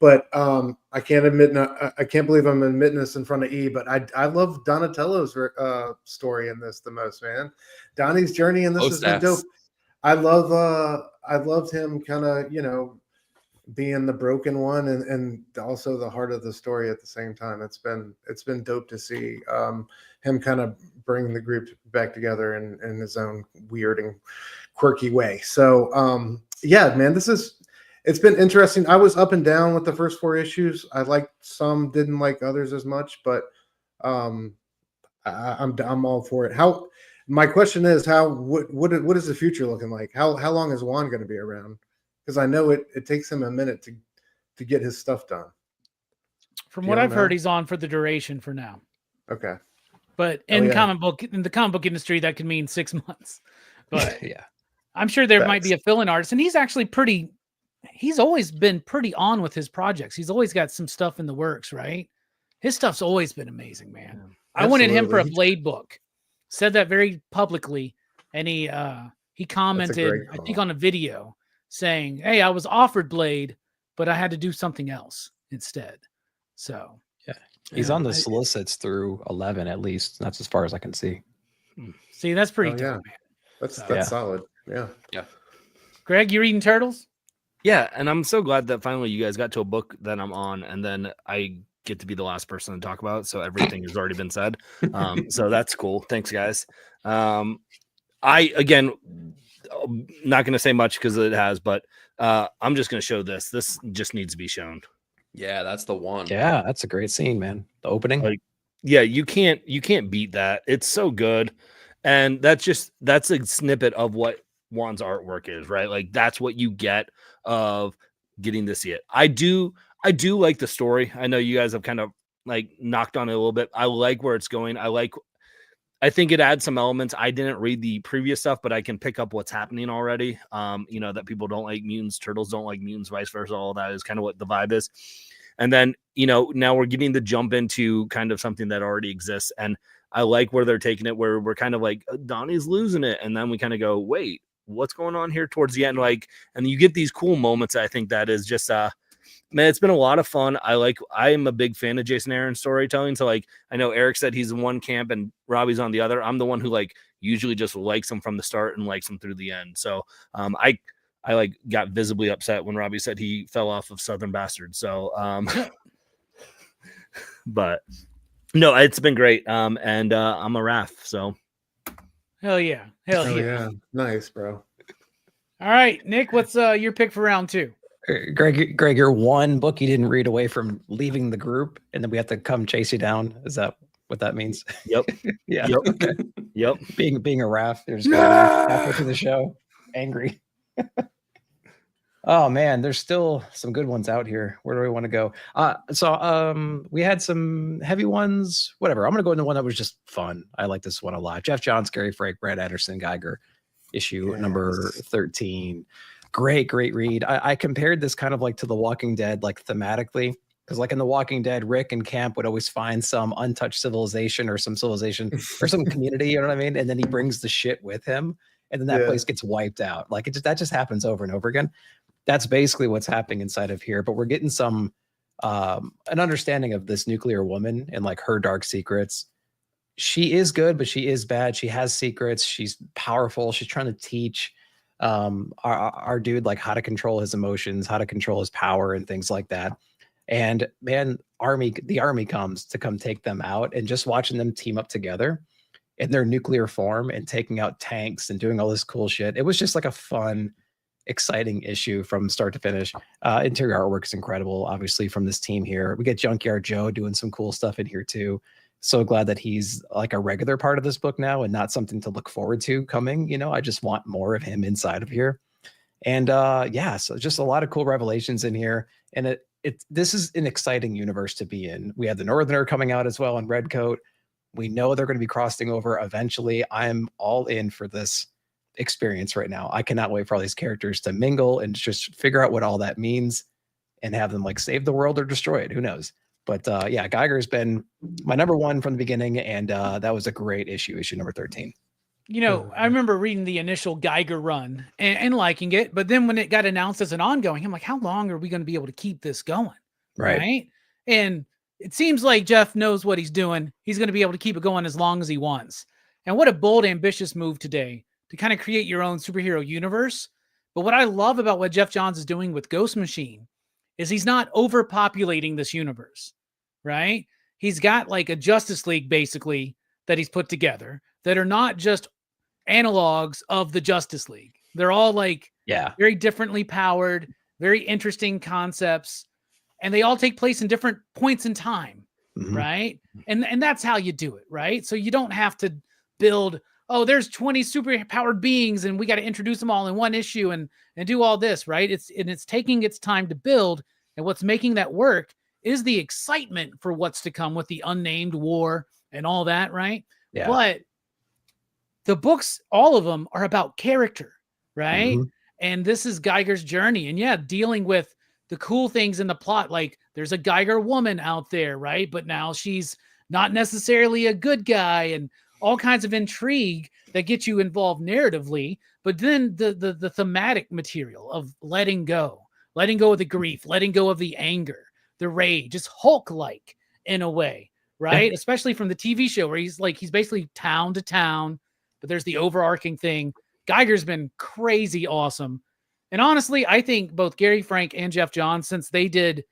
But I can't believe I'm admitting this in front of E, but I love Donatello's story in this the most, man. Donnie's journey in this has been dope. I loved him kind of, you know, being the broken one and also the heart of the story at the same time. It's been dope to see him kind of bring the group back together in his own weird and quirky way. So yeah, man, it's been interesting. I was up and down with the first 4 issues. I liked some, didn't like others as much, but I'm all for it. My question is, what is the future looking like? How long is Juan going to be around? Because I know it takes him a minute to get his stuff done. From what I've heard, he's on for the duration for now. Okay. But in the comic book industry, that could mean 6 months. But yeah, I'm sure there might be a fill-in artist, and he's actually he's always been pretty on with his projects. He's always got some stuff in the works, right? His stuff's always been amazing, man. I wanted him for a Blade book. said that very publicly, and he commented, great I call. think, on a video saying, "Hey, I was offered Blade, but I had to do something else instead." So He's yeah, on the solicits through 11 at least. That's as far as I can see. see, that's pretty Oh, dope, yeah. man. That's So- Yeah. solid. Yeah. Greg, you reading Turtles? Yeah, and I'm so glad that finally you guys got to a book that I'm on, and then I get to be the last person to talk about it, so everything has already been said. So that's cool. Thanks, guys. I again not going to say much because it has, but I'm just going to show this. This just needs to be shown. Yeah, that's the one. Yeah, that's a great scene, man. The opening. Like, yeah, you can't beat that. It's so good, and that's a snippet of what Juan's artwork is, right? Like that's what you get of getting to see it. I do like the story. I know you guys have kind of like knocked on it a little bit. I like where it's going. I think it adds some elements. I didn't read the previous stuff, but I can pick up what's happening already. That people don't like mutants, turtles don't like mutants, vice versa. All that is kind of what the vibe is. And then, now we're getting the jump into kind of something that already exists. And I like where they're taking it, where we're kind of like, Donnie's losing it. And then we kind of go, wait, what's going on here towards the end? And you get these cool moments. I think that is just, man, it's been a lot of fun. I am a big fan of Jason Aaron's storytelling. So I know Eric said he's in one camp and Robbie's on the other. I'm the one who usually just likes him from the start and likes him through the end. So I got visibly upset when Robbie said he fell off of Southern Bastard. So but no, it's been great. And I'm a Raph. So Hell yeah. Hell yeah. Nice, bro. All right, Nick, what's your pick for round 2? Greg, you're one book you didn't read away from leaving the group, and then we have to come chase you down. Is that what that means? Yep. Yeah. Yep. Okay. Yep. Being a Raph, you're just going halfway through the show, angry. Oh man, there's still some good ones out here. Where do we want to go? So we had some heavy ones. Whatever. I'm gonna go into one that was just fun. I like this one a lot. Jeff Johns, Gary Frank, Brad Anderson, Geiger, issue number 13. Great read. I compared this kind of to The Walking Dead, thematically, because in The Walking Dead, Rick and Camp would always find some untouched civilization or some civilization or some community, you know what I mean? And then he brings the shit with him, and then that place gets wiped out. That just happens over and over again. That's basically what's happening inside of here. But we're getting some an understanding of this nuclear woman and her dark secrets. She is good, but she is bad. She has secrets. She's powerful. She's trying to teach our dude how to control his emotions, how to control his power, and things like that. And man, the army comes to come take them out, and just watching them team up together in their nuclear form and taking out tanks and doing all this cool shit. It was just a fun, exciting issue from start to finish. Interior artwork is incredible, obviously, from this team here. We get Junkyard Joe doing some cool stuff in here too. So glad that he's a regular part of this book now and not something to look forward to coming. I just want more of him inside of here. And so just a lot of cool revelations in here. And this is an exciting universe to be in. We have the Northerner coming out as well in Redcoat. We know they're going to be crossing over eventually. I'm all in for this experience right now. I cannot wait for all these characters to mingle and just figure out what all that means and have them save the world or destroy it. Who knows? But Geiger's been my number one from the beginning, and that was a great issue number 13. I remember reading the initial Geiger run and liking it, but then when it got announced as an ongoing, I'm like, how long are we going to be able to keep this going? Right? And it seems like Jeff knows what he's doing. He's going to be able to keep it going as long as he wants. And what a bold, ambitious move today to kind of create your own superhero universe. But what I love about what Jeff Johns is doing with Ghost Machine is he's not overpopulating this universe, right? He's got a Justice League basically that he's put together that are not just analogs of the Justice League. They're all very differently powered, very interesting concepts, and they all take place in different points in time, right? And that's how you do it, right? So you don't have to build, there's 20 super powered beings and we got to introduce them all in one issue and do all this, right? It's taking its time to build, and what's making that work is the excitement for what's to come with the unnamed war and all that, right? Yeah. But the books, all of them are about character, right? And this is Geiger's journey. And dealing with the cool things in the plot, there's a Geiger woman out there, right? But now she's not necessarily a good guy, and all kinds of intrigue that get you involved narratively. But then the thematic material of letting go of the grief, letting go of the anger, the rage, just Hulk-like in a way, right? Yeah. Especially from the TV show where he's basically town to town, but there's the overarching thing. Geiger's been crazy awesome. And honestly, I think both Gary Frank and Jeff Johns, since they did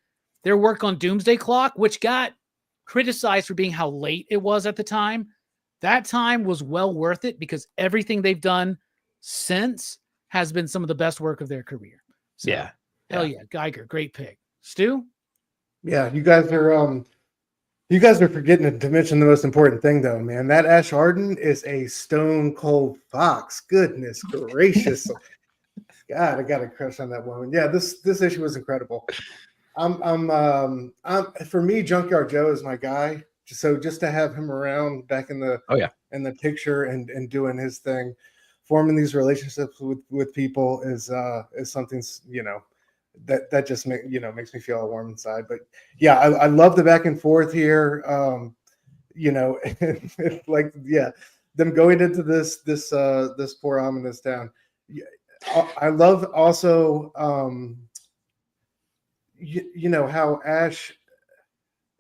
their work on Doomsday Clock, which got criticized for being how late it was at the time, that time was well worth it because everything they've done since has been some of the best work of their career. So, Yeah. hell yeah, Geiger, great pick. Stu? Yeah, you guys are forgetting to mention the most important thing, though, man. That Ash Arden is a stone cold fox. Goodness gracious. God, I got a crush on that woman. Yeah, this issue was incredible. For me, Junkyard Joe is my guy. So just to have him around back in the in the picture and doing his thing, forming these relationships with people is something, you know, that just makes me feel all warm inside. But yeah, I love the back and forth here. You know, like them going into this poor ominous town. I love also you know how Ash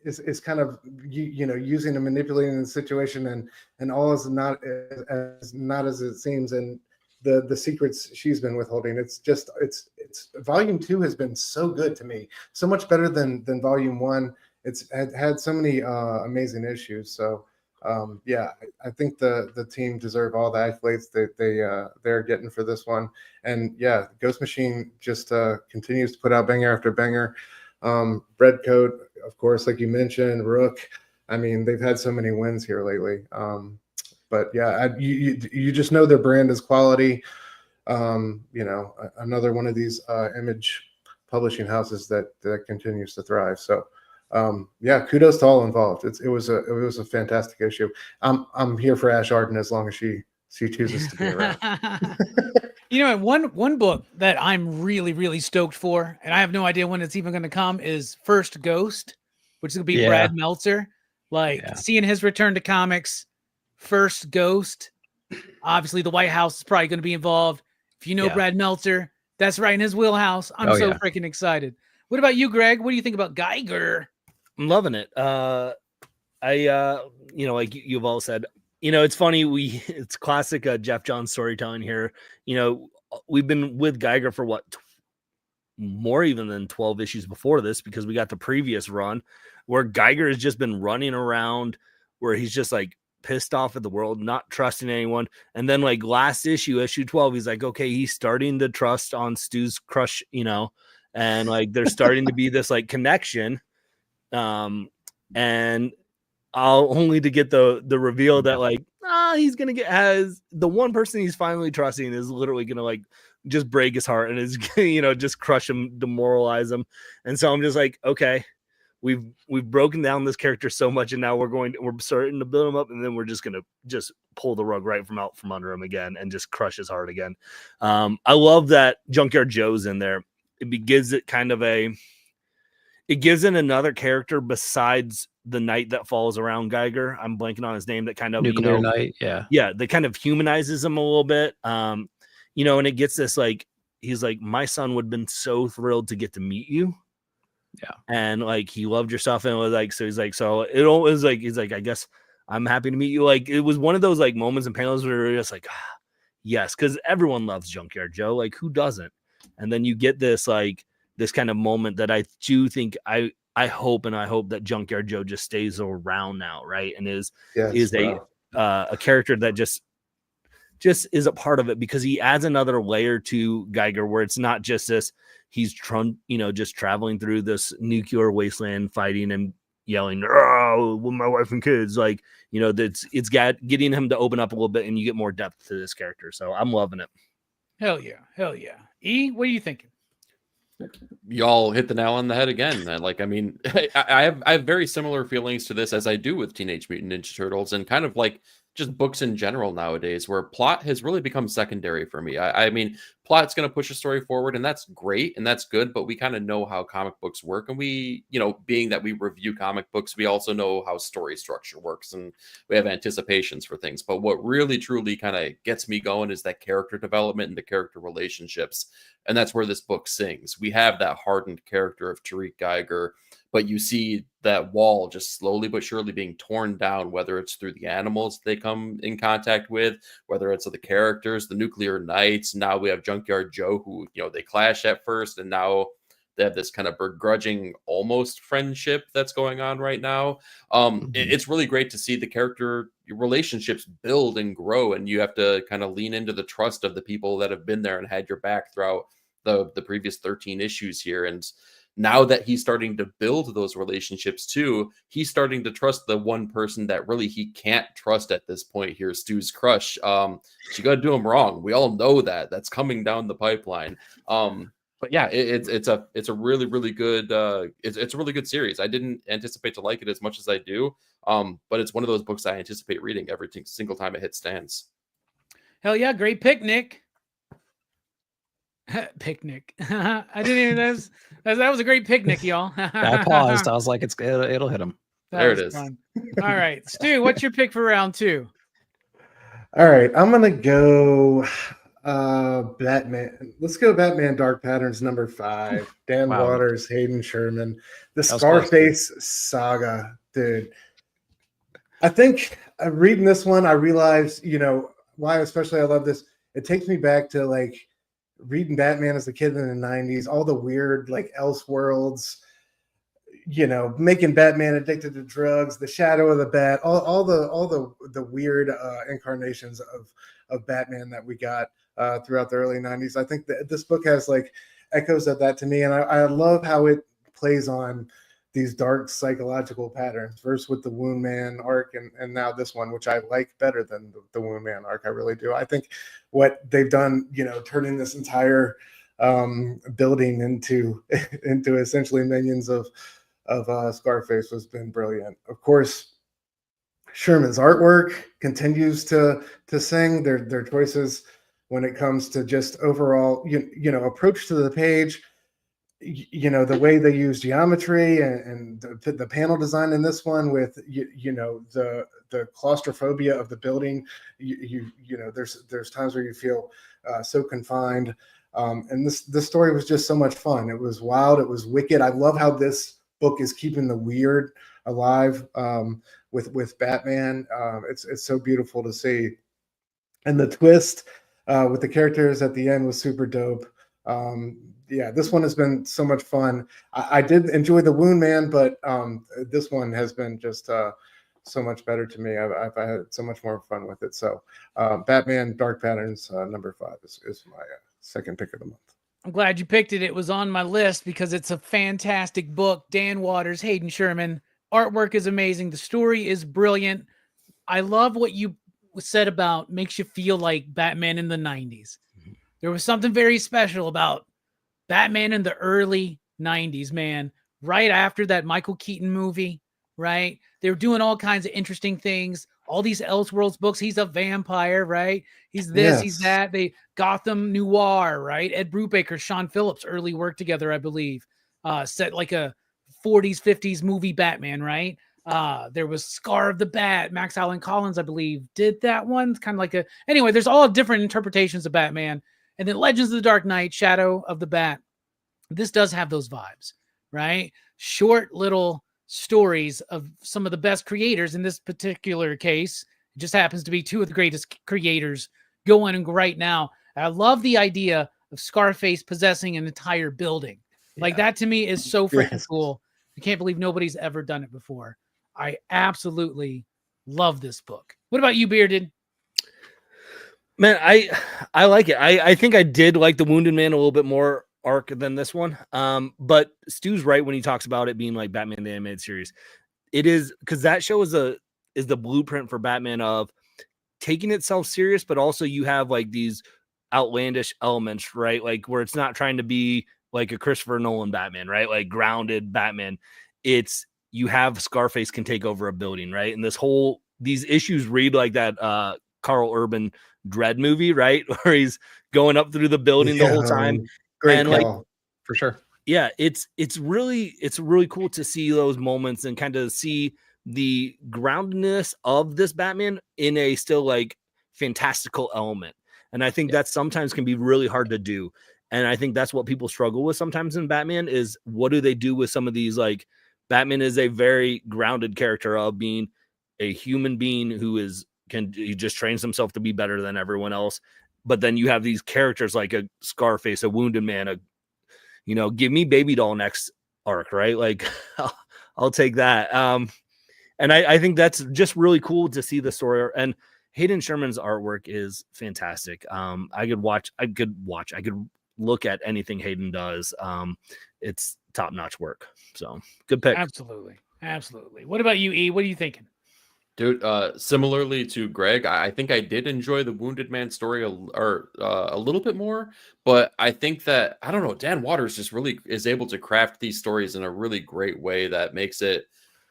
is kind of you know using and manipulating the situation and all is not as it seems, and the secrets she's been withholding. It's volume 2 has been so good to me, so much better than volume 1. It's had so many amazing issues. So I think the team deserve all the accolades that they're getting for this one. And yeah, Ghost Machine just continues to put out banger after banger. Redcoat, of course, like you mentioned, Rook. I mean, they've had so many wins here lately. But yeah, you just know their brand is quality. You know, another one of these image publishing houses that continues to thrive. So yeah, kudos to all involved. It was a fantastic issue. I'm here for Ash Arden as long as she chooses to be around. You know, one book that I'm really, really stoked for, and I have no idea when it's even going to come, is First Ghost, which is going to be Brad Meltzer. Seeing his return to comics, First Ghost. Obviously, the White House is probably going to be involved. If you know Brad Meltzer, that's right in his wheelhouse. I'm so freaking excited. What about you, Greg? What do you think about Geiger? I'm loving it. You know, like you've all said, you know, it's funny. It's classic Jeff Johns storytelling here. You know, we've been with Geiger for what, more even than 12 issues before this, because we got the previous run where Geiger has just been running around where he's just like pissed off at the world, not trusting anyone. And then like last issue 12, he's like, okay, he's starting to trust on Stu's crush, you know, and like there's starting to be this like connection. And only to get the reveal that like he's gonna get, as the one person he's finally trusting is literally gonna like just break his heart and is you know just crush him, demoralize him. And so I'm just like, okay, we've broken down this character so much, and now we're starting to build him up, and then we're just gonna just pull the rug right from under him again and just crush his heart again. I love that Junkyard Joe's in there. It gives it kind of it gives it another character besides the knight that falls around Geiger. I'm blanking on his name. That kind of Nuclear Knight, that kind of humanizes him a little bit. You know, and it gets this like, he's like, my son would have been so thrilled to get to meet you. Yeah, and like he loved your stuff, and it was like, so he's like, so it was like, he's like, I guess I'm happy to meet you. Like it was one of those like moments and panels where you're just like, yes, because everyone loves Junkyard Joe. Like who doesn't? And then you get this like this kind of moment that I do think I hope that Junkyard Joe just stays around now, right? And is a character that just is a part of it, because he adds another layer to Geiger where it's not just this, he's just traveling through this nuclear wasteland fighting and yelling, oh, with my wife and kids. Like, you know, it's getting him to open up a little bit, and you get more depth to this character. So I'm loving it. Hell yeah. E, what are you thinking? Y'all hit the nail on the head again. Like, I mean, I have very similar feelings to this as I do with Teenage Mutant Ninja Turtles, and kind of like just books in general nowadays, where plot has really become secondary for me. I mean, plot's going to push a story forward, and that's great and that's good, but we kind of know how comic books work. And we, being that we review comic books, we also know how story structure works, and we have anticipations for things. But what really truly kind of gets me going is that character development and the character relationships. And that's where this book sings. We have that hardened character of Tariq Geiger, but you see that wall just slowly but surely being torn down, whether it's through the animals they come in contact with, whether it's the characters, the Nuclear Knights. Now we have Junkyard Joe, who, they clash at first, and now they have this kind of begrudging almost friendship that's going on right now. It's really great to see the character relationships build and grow, and you have to kind of lean into the trust of the people that have been there and had your back throughout the previous 13 issues here. And now that he's starting to build those relationships too, he's starting to trust the one person that really he can't trust at this point here, Stu's crush. She got to do him wrong. We all know that. That's coming down the pipeline. But yeah, it's a really, really good it's a really good series. I didn't anticipate to like it as much as I do, but it's one of those books I anticipate reading every single time it hits stands. Hell yeah, great picnic. Picnic. I didn't even that was a great picnic, y'all. I paused. I was like, it'll hit him. There it is. Fun. All right, Stu, what's your pick for round 2? All right, I'm gonna go Batman. Let's go Batman Dark Patterns number 5. Dan Waters, Hayden Sherman, the Scarface saga, dude. I think reading this one, I realized, why especially I love this. It takes me back to like reading Batman as a kid in the 90s, all the weird like Elseworlds, making Batman addicted to drugs, the Shadow of the Bat, all the weird incarnations of Batman that we got throughout the early 90s. I think that this book has like echoes of that to me, and I love how it plays on these dark psychological patterns, first with the Wound Man arc, and now this one, which I like better than the Wound Man arc. I really do. I think what they've done, turning this entire building into essentially minions of Scarface has been brilliant. Of course, Sherman's artwork continues to sing. Their choices when it comes to just overall approach to the page. The way they use geometry and the panel design in this one with the claustrophobia of the building. There's times where you feel so confined, and this story was just so much fun. It was wild. It was wicked. I love how this book is keeping the weird alive with Batman. It's so beautiful to see, and the twist with the characters at the end was super dope. This one has been so much fun. I did enjoy the Wound Man, but this one has been just so much better to me. I've had so much more fun with it. So Batman Dark Patterns number 5 is my second pick of the month. I'm glad you picked it. It was on my list because it's a fantastic book. Dan Waters, Hayden Sherman. Artwork is amazing. The story is brilliant. I love what you said about makes you feel like Batman in the 90s. There was something very special about Batman in the early 90s, man. Right after that Michael Keaton movie, right? They were doing all kinds of interesting things. All these Elseworlds books. He's a vampire, right? He's this, he's that. They Gotham Noir, right? Ed Brubaker, Sean Phillips early work together, I believe. Set like a 40s, 50s movie Batman, right? There was Scar of the Bat. Max Allan Collins, I believe, did that one. It's kind of like anyway, there's all different interpretations of Batman. And then Legends of the Dark Knight, Shadow of the Bat. This does have those vibes, right? Short little stories of some of the best creators. In this particular case, it just happens to be 2 of the greatest creators going right now. I love the idea of Scarface possessing an entire building. Like that to me is so freaking cool. I can't believe nobody's ever done it before. I absolutely love this book. What about you, Bearded? Man, I like it. I think I did like the Wounded Man a little bit more arc than this one. But Stu's right when he talks about it being like Batman the Animated Series. It is because that show is the blueprint for Batman of taking itself serious, but also you have like these outlandish elements, right? Like where it's not trying to be like a Christopher Nolan Batman, right? Like grounded Batman. It's you have Scarface can take over a building, right? And this whole these issues read like that Carl Urban Dread movie, right? Where he's going up through the building the whole time. Great and call. like For sure. yeah, it's really cool to see those moments and kind of see the groundedness of this Batman in a still like fantastical element. And I think that sometimes can be really hard to do. And I think that's what people struggle with sometimes in Batman is what do they do with some of these, like Batman is a very grounded character of being a human being who he just trains himself to be better than everyone else. But then you have these characters like a Scarface, a Wounded Man, give me Baby Doll next arc, right? Like I'll take that. And I think that's just really cool to see the story. And Hayden Sherman's artwork is fantastic. I could look at anything Hayden does. It's top-notch work. So good pick. Absolutely. What about you, E? What are you thinking? Dude, similarly to Greg, I think I did enjoy the Wounded Man story a little bit more, but I think that, I don't know, Dan Waters just really is able to craft these stories in a really great way that makes it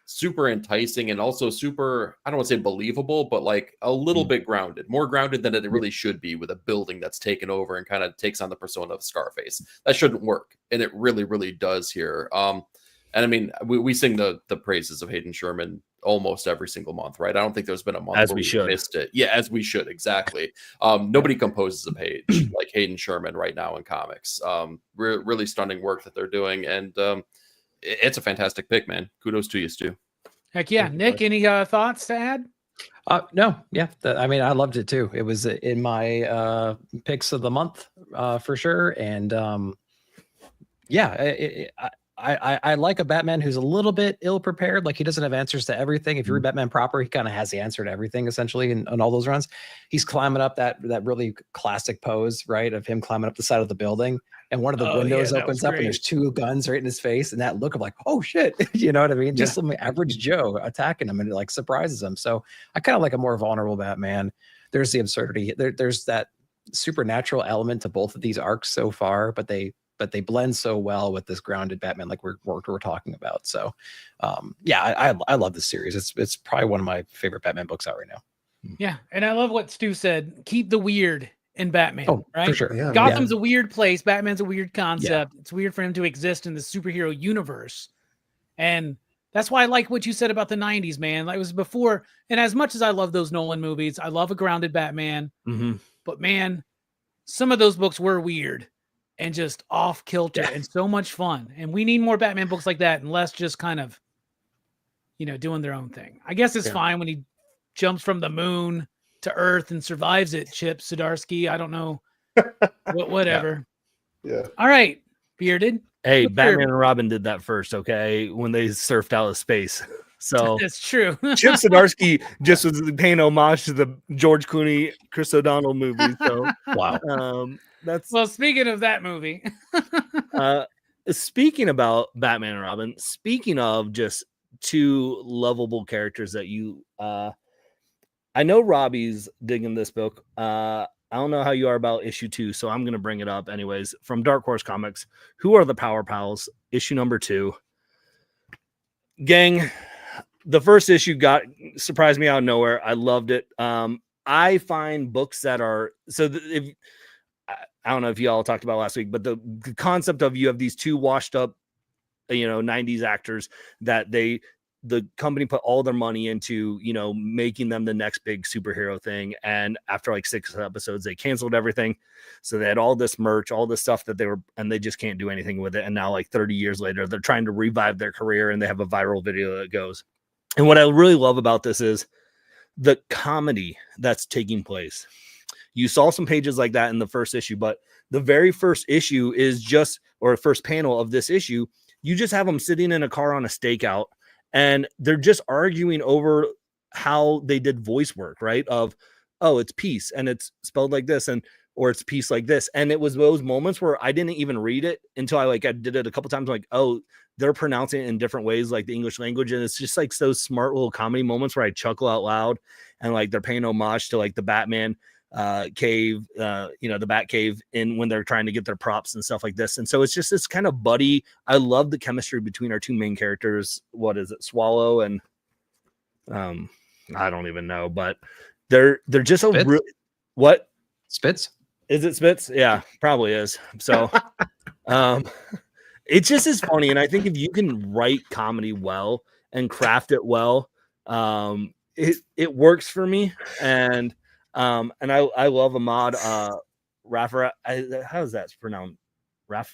super enticing and also super, I don't want to say believable, but like a little bit grounded, more grounded than it really should be with a building that's taken over and kind of takes on the persona of Scarface. That shouldn't work. And it really, really does here. And I mean, we sing the praises of Hayden Sherman almost every single month, right? I don't think there's been a month As where we should. missed it. Yeah, as we should, exactly. Nobody composes a page like Hayden Sherman right now in comics. Really stunning work that they're doing, and it's a fantastic pick, man. Kudos to you, Stu. Heck yeah. Nick, any thoughts to add? No, yeah. I mean, I loved it too. It was in my picks of the month for sure, and I like a Batman who's a little bit ill-prepared. Like he doesn't have answers to everything. If you read Batman proper, he kind of has the answer to everything essentially in all those runs. He's climbing up that really classic pose, right? Of him climbing up the side of the building. And one of the windows opens up and there's two guns right in his face. And that look of like, oh shit, you know what I mean? Just some average Joe attacking him and it like surprises him. So I kind of like a more vulnerable Batman. There's the absurdity. There's that supernatural element to both of these arcs so far, but they blend so well with this grounded Batman, like we're talking about. So, I love this series. It's probably one of my favorite Batman books out right now. Yeah, and I love what Stu said. Keep the weird in Batman. Oh, right? for sure. Yeah, Gotham's a weird place. Batman's a weird concept. It's weird for him to exist in the superhero universe, and that's why I like what you said about the '90s, man. Like it was before, and as much as I love those Nolan movies, I love a grounded Batman. Mm-hmm. But man, some of those books were weird and just off kilter and so much fun. And we need more Batman books like that and less just kind of, doing their own thing. I guess it's fine when he jumps from the moon to Earth and survives it, Chip Zdarsky. I don't know. Whatever. Yeah. All right, Bearded. Hey, What's Batman your- and Robin did that first, okay? When they surfed out of space. So That's true. Chip Zdarsky just was paying homage to the George Clooney, Chris O'Donnell movie. So Wow. That's Well, speaking of that movie. speaking about Batman and Robin, speaking of just two lovable characters that you I know Robbie's digging this book. I don't know how you are about issue 2, so I'm gonna bring it up anyways. From Dark Horse Comics, Who Are the Power Pals? Issue number 2. Gang, the first issue surprised me out of nowhere. I loved it. I find books that are I don't know if you all talked about last week, but the concept of you have these two washed up, 90s actors that the company put all their money into, making them the next big superhero thing. And after like 6 episodes, they canceled everything. So they had all this merch, all this stuff and they just can't do anything with it. And now like 30 years later, they're trying to revive their career and they have a viral video that goes. And what I really love about this is the comedy that's taking place. You saw some pages like that in the first issue, but the very first issue or first panel of this issue, you just have them sitting in a car on a stakeout and they're just arguing over how they did voice work, right? Of, oh, it's peace and it's spelled like this or it's peace like this. And it was those moments where I didn't even read it until I did it a couple times. Like, oh, they're pronouncing it in different ways, like the English language. And it's just like those smart little comedy moments where I chuckle out loud and like they're paying homage to like the Batman cave, the Bat Cave when they're trying to get their props and stuff like this. And so it's just this kind of buddy. I love the chemistry between our two main characters. What is it? Swallow and I don't even know, but they're just a Spitz? real what Spitz. is it? Spitz? Yeah, probably is. So, it just is funny, and I think if you can write comedy well and craft it well, it works for me, and I love Ahmad Rafa. How is that pronounced? Raf.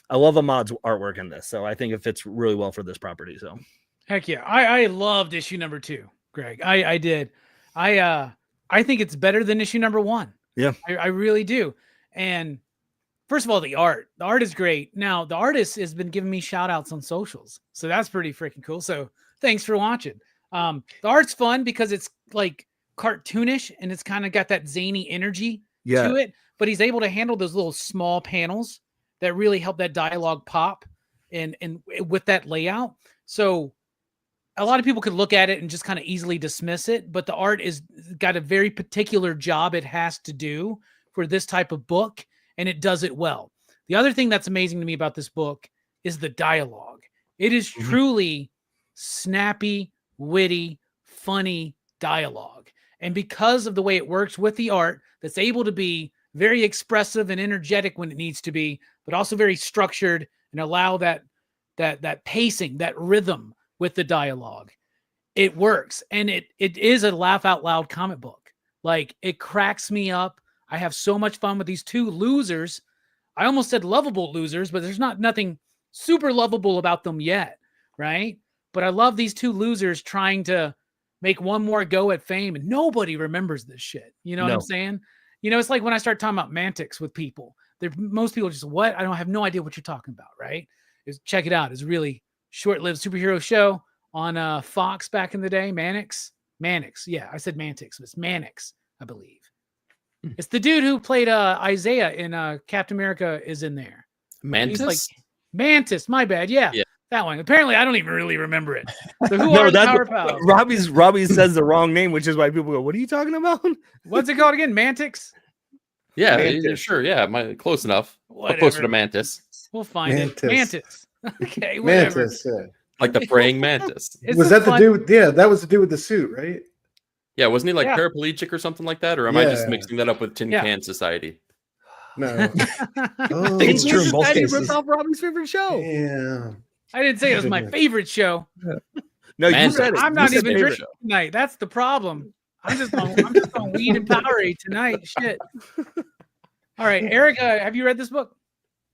I love Ahmad's artwork in this, so I think it fits really well for this property. So, Heck yeah, I loved issue number 2, Greg. I did. I think it's better than issue number 1. Yeah, I really do. And first of all, the art is great. Now the artist has been giving me shout outs on socials, so that's pretty freaking cool. So thanks for watching. The art's fun because it's like cartoonish and it's kind of got that zany energy to it, but he's able to handle those little small panels that really help that dialogue pop and with that layout. So a lot of people could look at it and just kind of easily dismiss it, but the art is got a very particular job it has to do for this type of book, and it does it well. The other thing that's amazing to me about this book is the dialogue. It is truly snappy, witty, funny dialogue. And because of the way it works with the art, that's able to be very expressive and energetic when it needs to be, but also very structured and allow that pacing, that rhythm with the dialogue. It works. And it is a laugh out loud comic book. Like, it cracks me up. I have so much fun with these two losers. I almost said lovable losers, but there's nothing super lovable about them yet, right? But I love these two losers trying to make one more go at fame, and nobody remembers this shit. You know what I'm saying? You know, it's like when I start talking about Mantics with people. Most people just, what? I don't have no idea what you're talking about, right? Check it out. It's a really short-lived superhero show on Fox back in the day. Mannix. Yeah, I said Mantics, but it's Mannix, I believe. It's the dude who played Isaiah in Captain America is in there. Mantis? He's like, Mantis, my bad. Yeah, that one. Apparently, I don't even really remember it. So who No, are the that's Power Pals? Robbie says the wrong name, which is why people go, "What are you talking about?" What's it called again? Mantix? Yeah, Mantis. sure. Yeah, close enough. Whatever. Closer to Mantis. We'll find Mantis. it. Mantis. Okay, whatever. Mantis. Yeah. Like the praying mantis. It's Was a that the fun- dude? Yeah, that was the dude with the suit, right? Yeah, wasn't he like Yeah. paraplegic or something like that? Or am I just Yeah. mixing that up with Tin Yeah. Can Society? No. I think it's true in both Daddy cases. ripped off Robbie's favorite show. Yeah. I didn't say it was my favorite show. No, you Mantis. said it. I'm You not said even favorite drinking tonight. That's the problem. I'm just on weed and Powerade tonight. Shit. All right, Erica, have you read this book?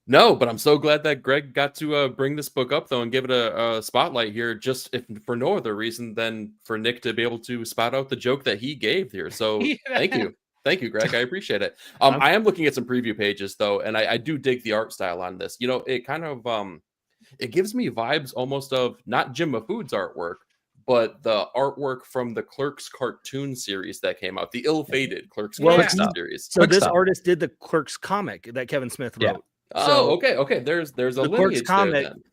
No, but I'm so glad that Greg got to bring this book up, though, and give it a spotlight here, just if for no other reason than for Nick to be able to spot out the joke that he gave here. So Yeah. thank you. Thank you, Greg. I appreciate it. I am looking at some preview pages, though, and I do dig the art style on this. You know, it kind of it gives me vibes almost of not Jim Mafood's artwork, but the artwork from the Clerks cartoon series that came out, the ill-fated Clerks Well, cartoon yeah. series. So Quick this stop. artist did the Clerks comic that Kevin Smith wrote. Yeah. Oh, okay. There's a the Clerks lineage there comic, then.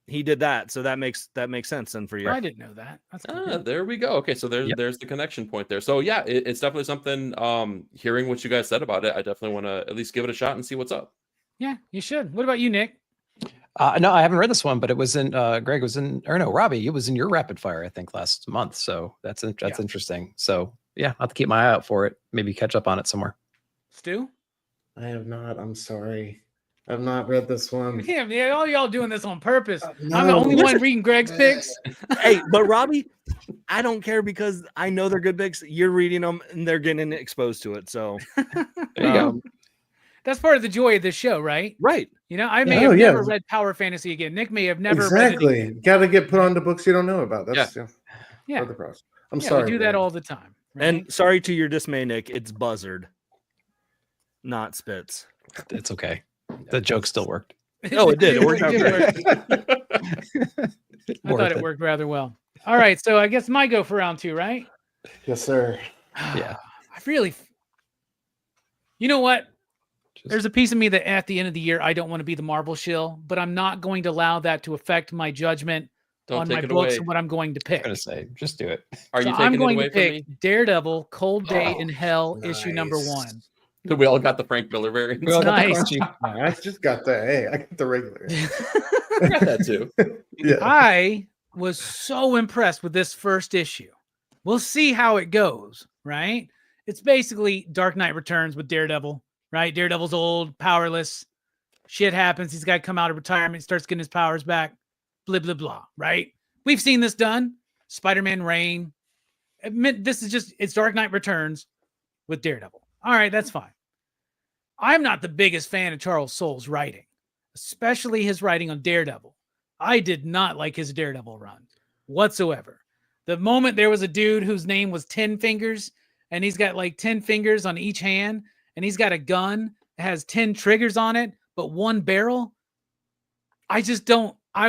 He did that, so that makes sense then for you. I didn't know that. That's cool. There we go. Okay, so there's the connection point there. So yeah, it's definitely something. Hearing what you guys said about it, I definitely want to at least give it a shot and see what's up. Yeah, you should. What about you, Nick? No, I haven't read this one, but it was in Greg was in, or no, Robbie, it was in your rapid fire, I think, last month. So that's interesting. So yeah, I'll have to keep my eye out for it. Maybe catch up on it somewhere. Stu? I have not. I'm sorry. I've not read this one. Yeah, all y'all doing this on purpose. No. I'm the only one reading Greg's picks. Hey, but Robbie, I don't care because I know they're good picks. You're reading them and they're getting exposed to it. So There you go. That's part of the joy of this show, right? right. You know, I may Oh, have yeah. never read Power Fantasy again. Nick may have never read it. Exactly. Got to get put on to books you don't know about. That's part Yeah, of the process. I'm yeah, sorry. we do that man. all the time. Right? And sorry to your dismay, Nick. It's Buzzard, not Spitz. It's okay. The joke still worked. Oh, it did. It worked out did great. work. I thought it worked rather well. All right, so I guess my go for round 2, right? Yes, sir. Yeah. I really, you know what? Just- There's a piece of me that at the end of the year, I don't want to be the marble shill, but I'm not going to allow that to affect my judgment Don't on take my it books away. and what I'm going to pick. I'm gonna say, just do it. Are So you I'm taking it going away to from pick me? Daredevil, Cold Day in Hell, issue nice. number 1. We all got the Frank Miller variant. We all got the Nice. crunchy. I just got the. Hey, I got the regular. I got that too. Yeah. I was so impressed with this first issue. We'll see how it goes, right? It's basically Dark Knight Returns with Daredevil, right? Daredevil's old, powerless. Shit happens. He's got to come out of retirement, starts getting his powers back, blah, blah, blah, right? We've seen this done. Spider-Man Reign. This is just, it's Dark Knight Returns with Daredevil. All right, that's fine. I'm not the biggest fan of Charles Soule's writing, especially his writing on Daredevil. I did not like his Daredevil run whatsoever. The moment there was a dude whose name was 10 Fingers, and he's got like 10 fingers on each hand, and he's got a gun that has 10 triggers on it, but one barrel. I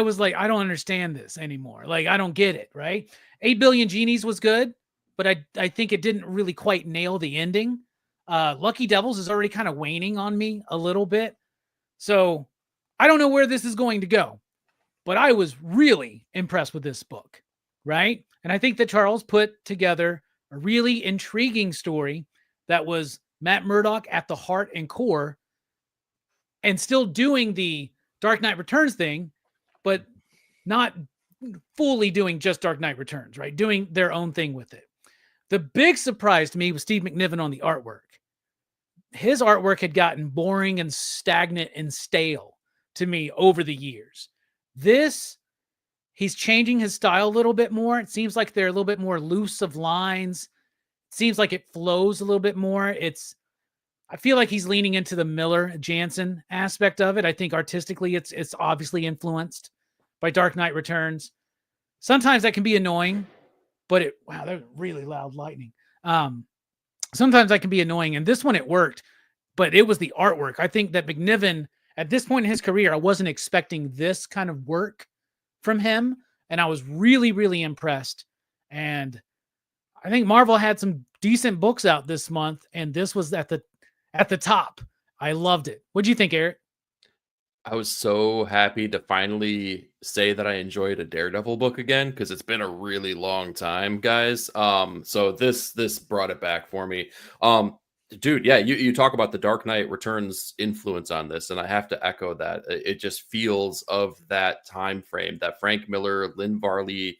was like, I don't understand this anymore. Like, I don't get it, right? 8 Billion Genies was good, but I think it didn't really quite nail the ending. Lucky Devils is already kind of waning on me a little bit. So I don't know where this is going to go, but I was really impressed with this book, right? And I think that Charles put together a really intriguing story that was Matt Murdock at the heart and core, and still doing the Dark Knight Returns thing, but not fully doing just Dark Knight Returns, right? Doing their own thing with it. The big surprise to me was Steve McNiven on the artwork. His artwork had gotten boring and stagnant and stale to me over the years. This, he's changing his style a little bit more. It seems like they're a little bit more loose of lines. It seems like it flows a little bit more. I feel like he's leaning into the Miller Jansen aspect of it. I think artistically it's obviously influenced by Dark Knight Returns. Sometimes that can be annoying, but wow, that was really loud lightning. Sometimes that can be annoying, and this one it worked, but it was the artwork. I think that McNiven, at this point in his career, I wasn't expecting this kind of work from him, and I was really, really impressed. And I think Marvel had some decent books out this month, and this was at the top. I loved it. What'd you think, Eric? I was so happy to finally say that I enjoyed a Daredevil book again, because it's been a really long time, guys. So this brought it back for me. Dude, yeah, you talk about the Dark Knight Returns influence on this, and I have to echo that. It just feels of that time frame, that Frank Miller, Lynn Varley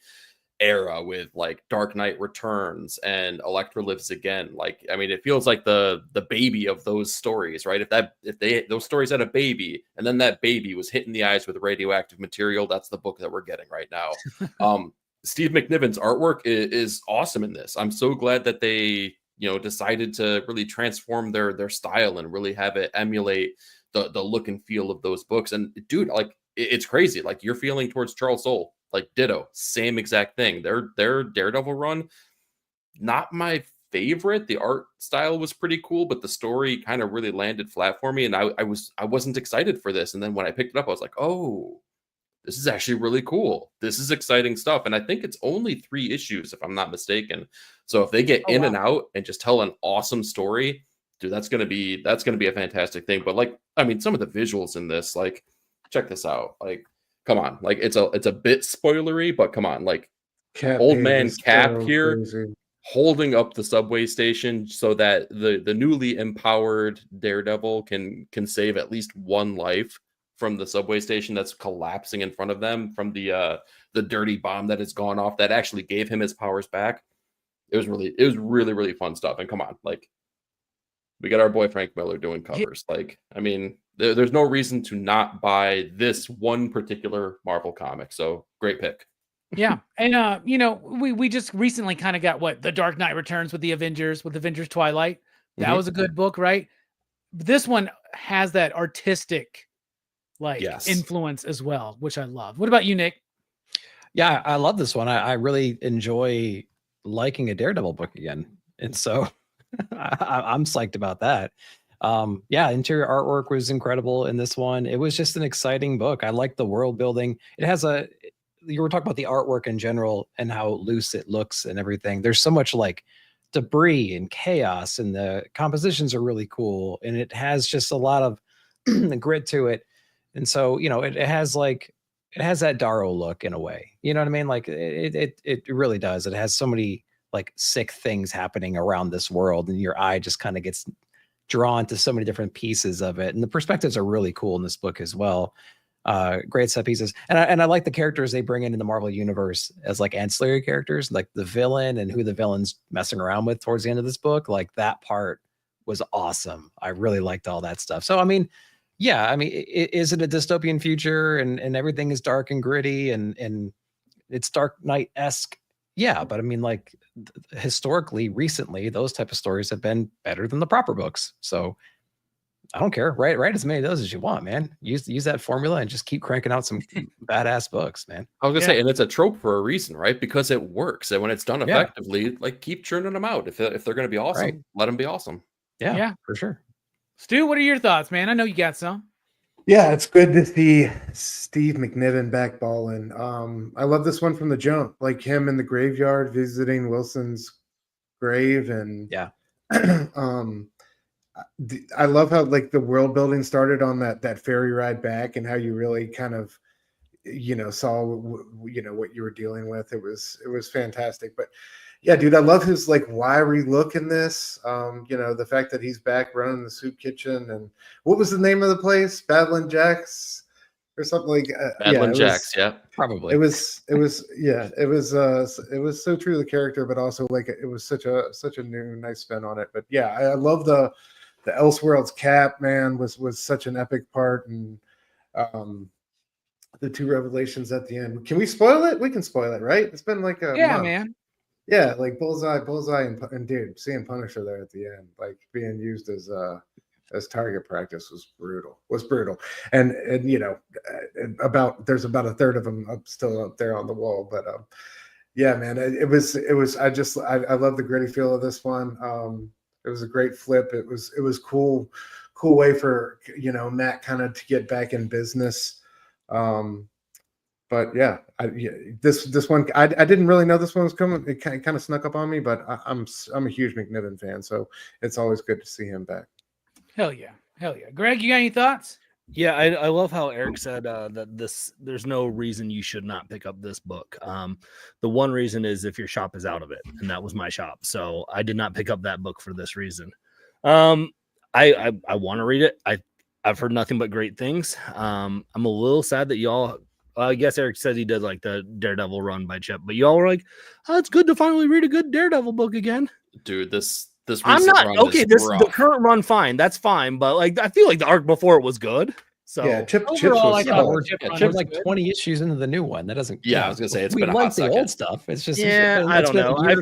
era, with like Dark Knight Returns and Elektra Lives Again. Like, I mean, it feels like the baby of those stories, right? If those stories had a baby, and then that baby was hit in the eyes with radioactive material, that's the book that we're getting right now. Steve McNiven's artwork is awesome in this. I'm so glad that they, decided to really transform their style and really have it emulate the look and feel of those books. And dude, like, it's crazy. Like, you're feeling towards Charles Soule. Like, ditto, same exact thing. Their Daredevil run, not my favorite. The art style was pretty cool, but the story kind of really landed flat for me, and I wasn't excited for this. And then when I picked it up, I was like, oh, this is actually really cool. This is exciting stuff. And I think it's only 3 issues, if I'm not mistaken. So if they get in and out and just tell an awesome story, dude, that's gonna be a fantastic thing. But like, I mean, some of the visuals in this, like, check this out. Like, come on, like, it's a bit spoilery, but come on, like, old man Cap here crazy, holding up the subway station so that the newly empowered Daredevil can save at least one life from the subway station that's collapsing in front of them from the dirty bomb that has gone off that actually gave him his powers back. It was really, really fun stuff. And come on, like, we got our boy Frank Miller doing covers. Like, I mean, there's no reason to not buy this one particular Marvel comic. So great pick. Yeah. And, we just recently kind of got the Dark Knight Returns with Avengers Twilight. That was a good book, right? This one has that artistic, influence as well, which I love. What about you, Nick? Yeah, I love this one. I really enjoy liking a Daredevil book again. And so I'm psyched about that. Interior artwork was incredible in this one. It was just an exciting book. I like the world building. It has you were talking about the artwork in general and how loose it looks and everything. There's so much like debris and chaos, and the compositions are really cool. And it has just a lot of grit to it. And so, it has that Darrow look in a way, you know what I mean? Like it really does. It has so many like sick things happening around this world, and your eye just kind of gets drawn to so many different pieces of it. And the perspectives are really cool in this book as well. Great set pieces, and I like the characters they bring in the Marvel universe as like ancillary characters, like the villain and who the villain's messing around with towards the end of this book. Like that part was awesome. I really liked all that stuff. So I mean, yeah, I mean, is it a dystopian future and everything is dark and gritty and it's Dark Knight-esque? Yeah, but I mean, like historically, recently, those type of stories have been better than the proper books. So I don't care. Write as many of those as you want, man. Use that formula and just keep cranking out some badass books, man. I was gonna say, and it's a trope for a reason, right? Because it works, and when it's done effectively, like keep churning them out. If they're gonna be awesome, let them be awesome. Yeah, for sure. Stu, what are your thoughts, man? I know you got some. Yeah, it's good to see Steve McNiven back balling. I love this one from the jump, like him in the graveyard visiting Wilson's grave, and I love how like the world building started on that ferry ride back, and how you really kind of saw what you were dealing with. It was fantastic. But yeah, dude, I love his like wiry look in this. The fact that he's back running the soup kitchen, and what was the name of the place? Badland Jack's or something like Badland Jack's, probably. It was so true to the character, but also like it was such a new nice spin on it. But yeah, I love the Elseworlds cap, man, was such an epic part, and the two revelations at the end. Can we spoil it? We can spoil it, right? It's been like a month. Man. Yeah, like Bullseye, and dude, seeing Punisher there at the end, like being used as target practice was brutal. And there's about a third of them still up there on the wall, but yeah, man, it was. I love the gritty feel of this one. It was a great flip. It was cool way for Matt kind of to get back in business. But yeah, this one I didn't really know this one was coming. It kind of snuck up on me, but I'm a huge McNiven fan, so it's always good to see him back. Hell yeah. Greg, you got any thoughts? Yeah, I love how Eric said that there's no reason you should not pick up this book. The one reason is if your shop is out of it, and that was my shop, so I did not pick up that book for this reason. I want to read it. I've heard nothing but great things. I'm a little sad that y'all. I guess Eric said he did like the Daredevil run by Chip, but y'all were like, "Oh, it's good to finally read a good Daredevil book again." Dude, this I'm not run okay. is rough. The current run, fine, that's fine, but like I feel like the arc before it was good. So yeah, Chip overall, was we're like 20 issues into the new one. That doesn't. Yeah, I was gonna say it's we been a like hot the second. old stuff. It's just I don't know. I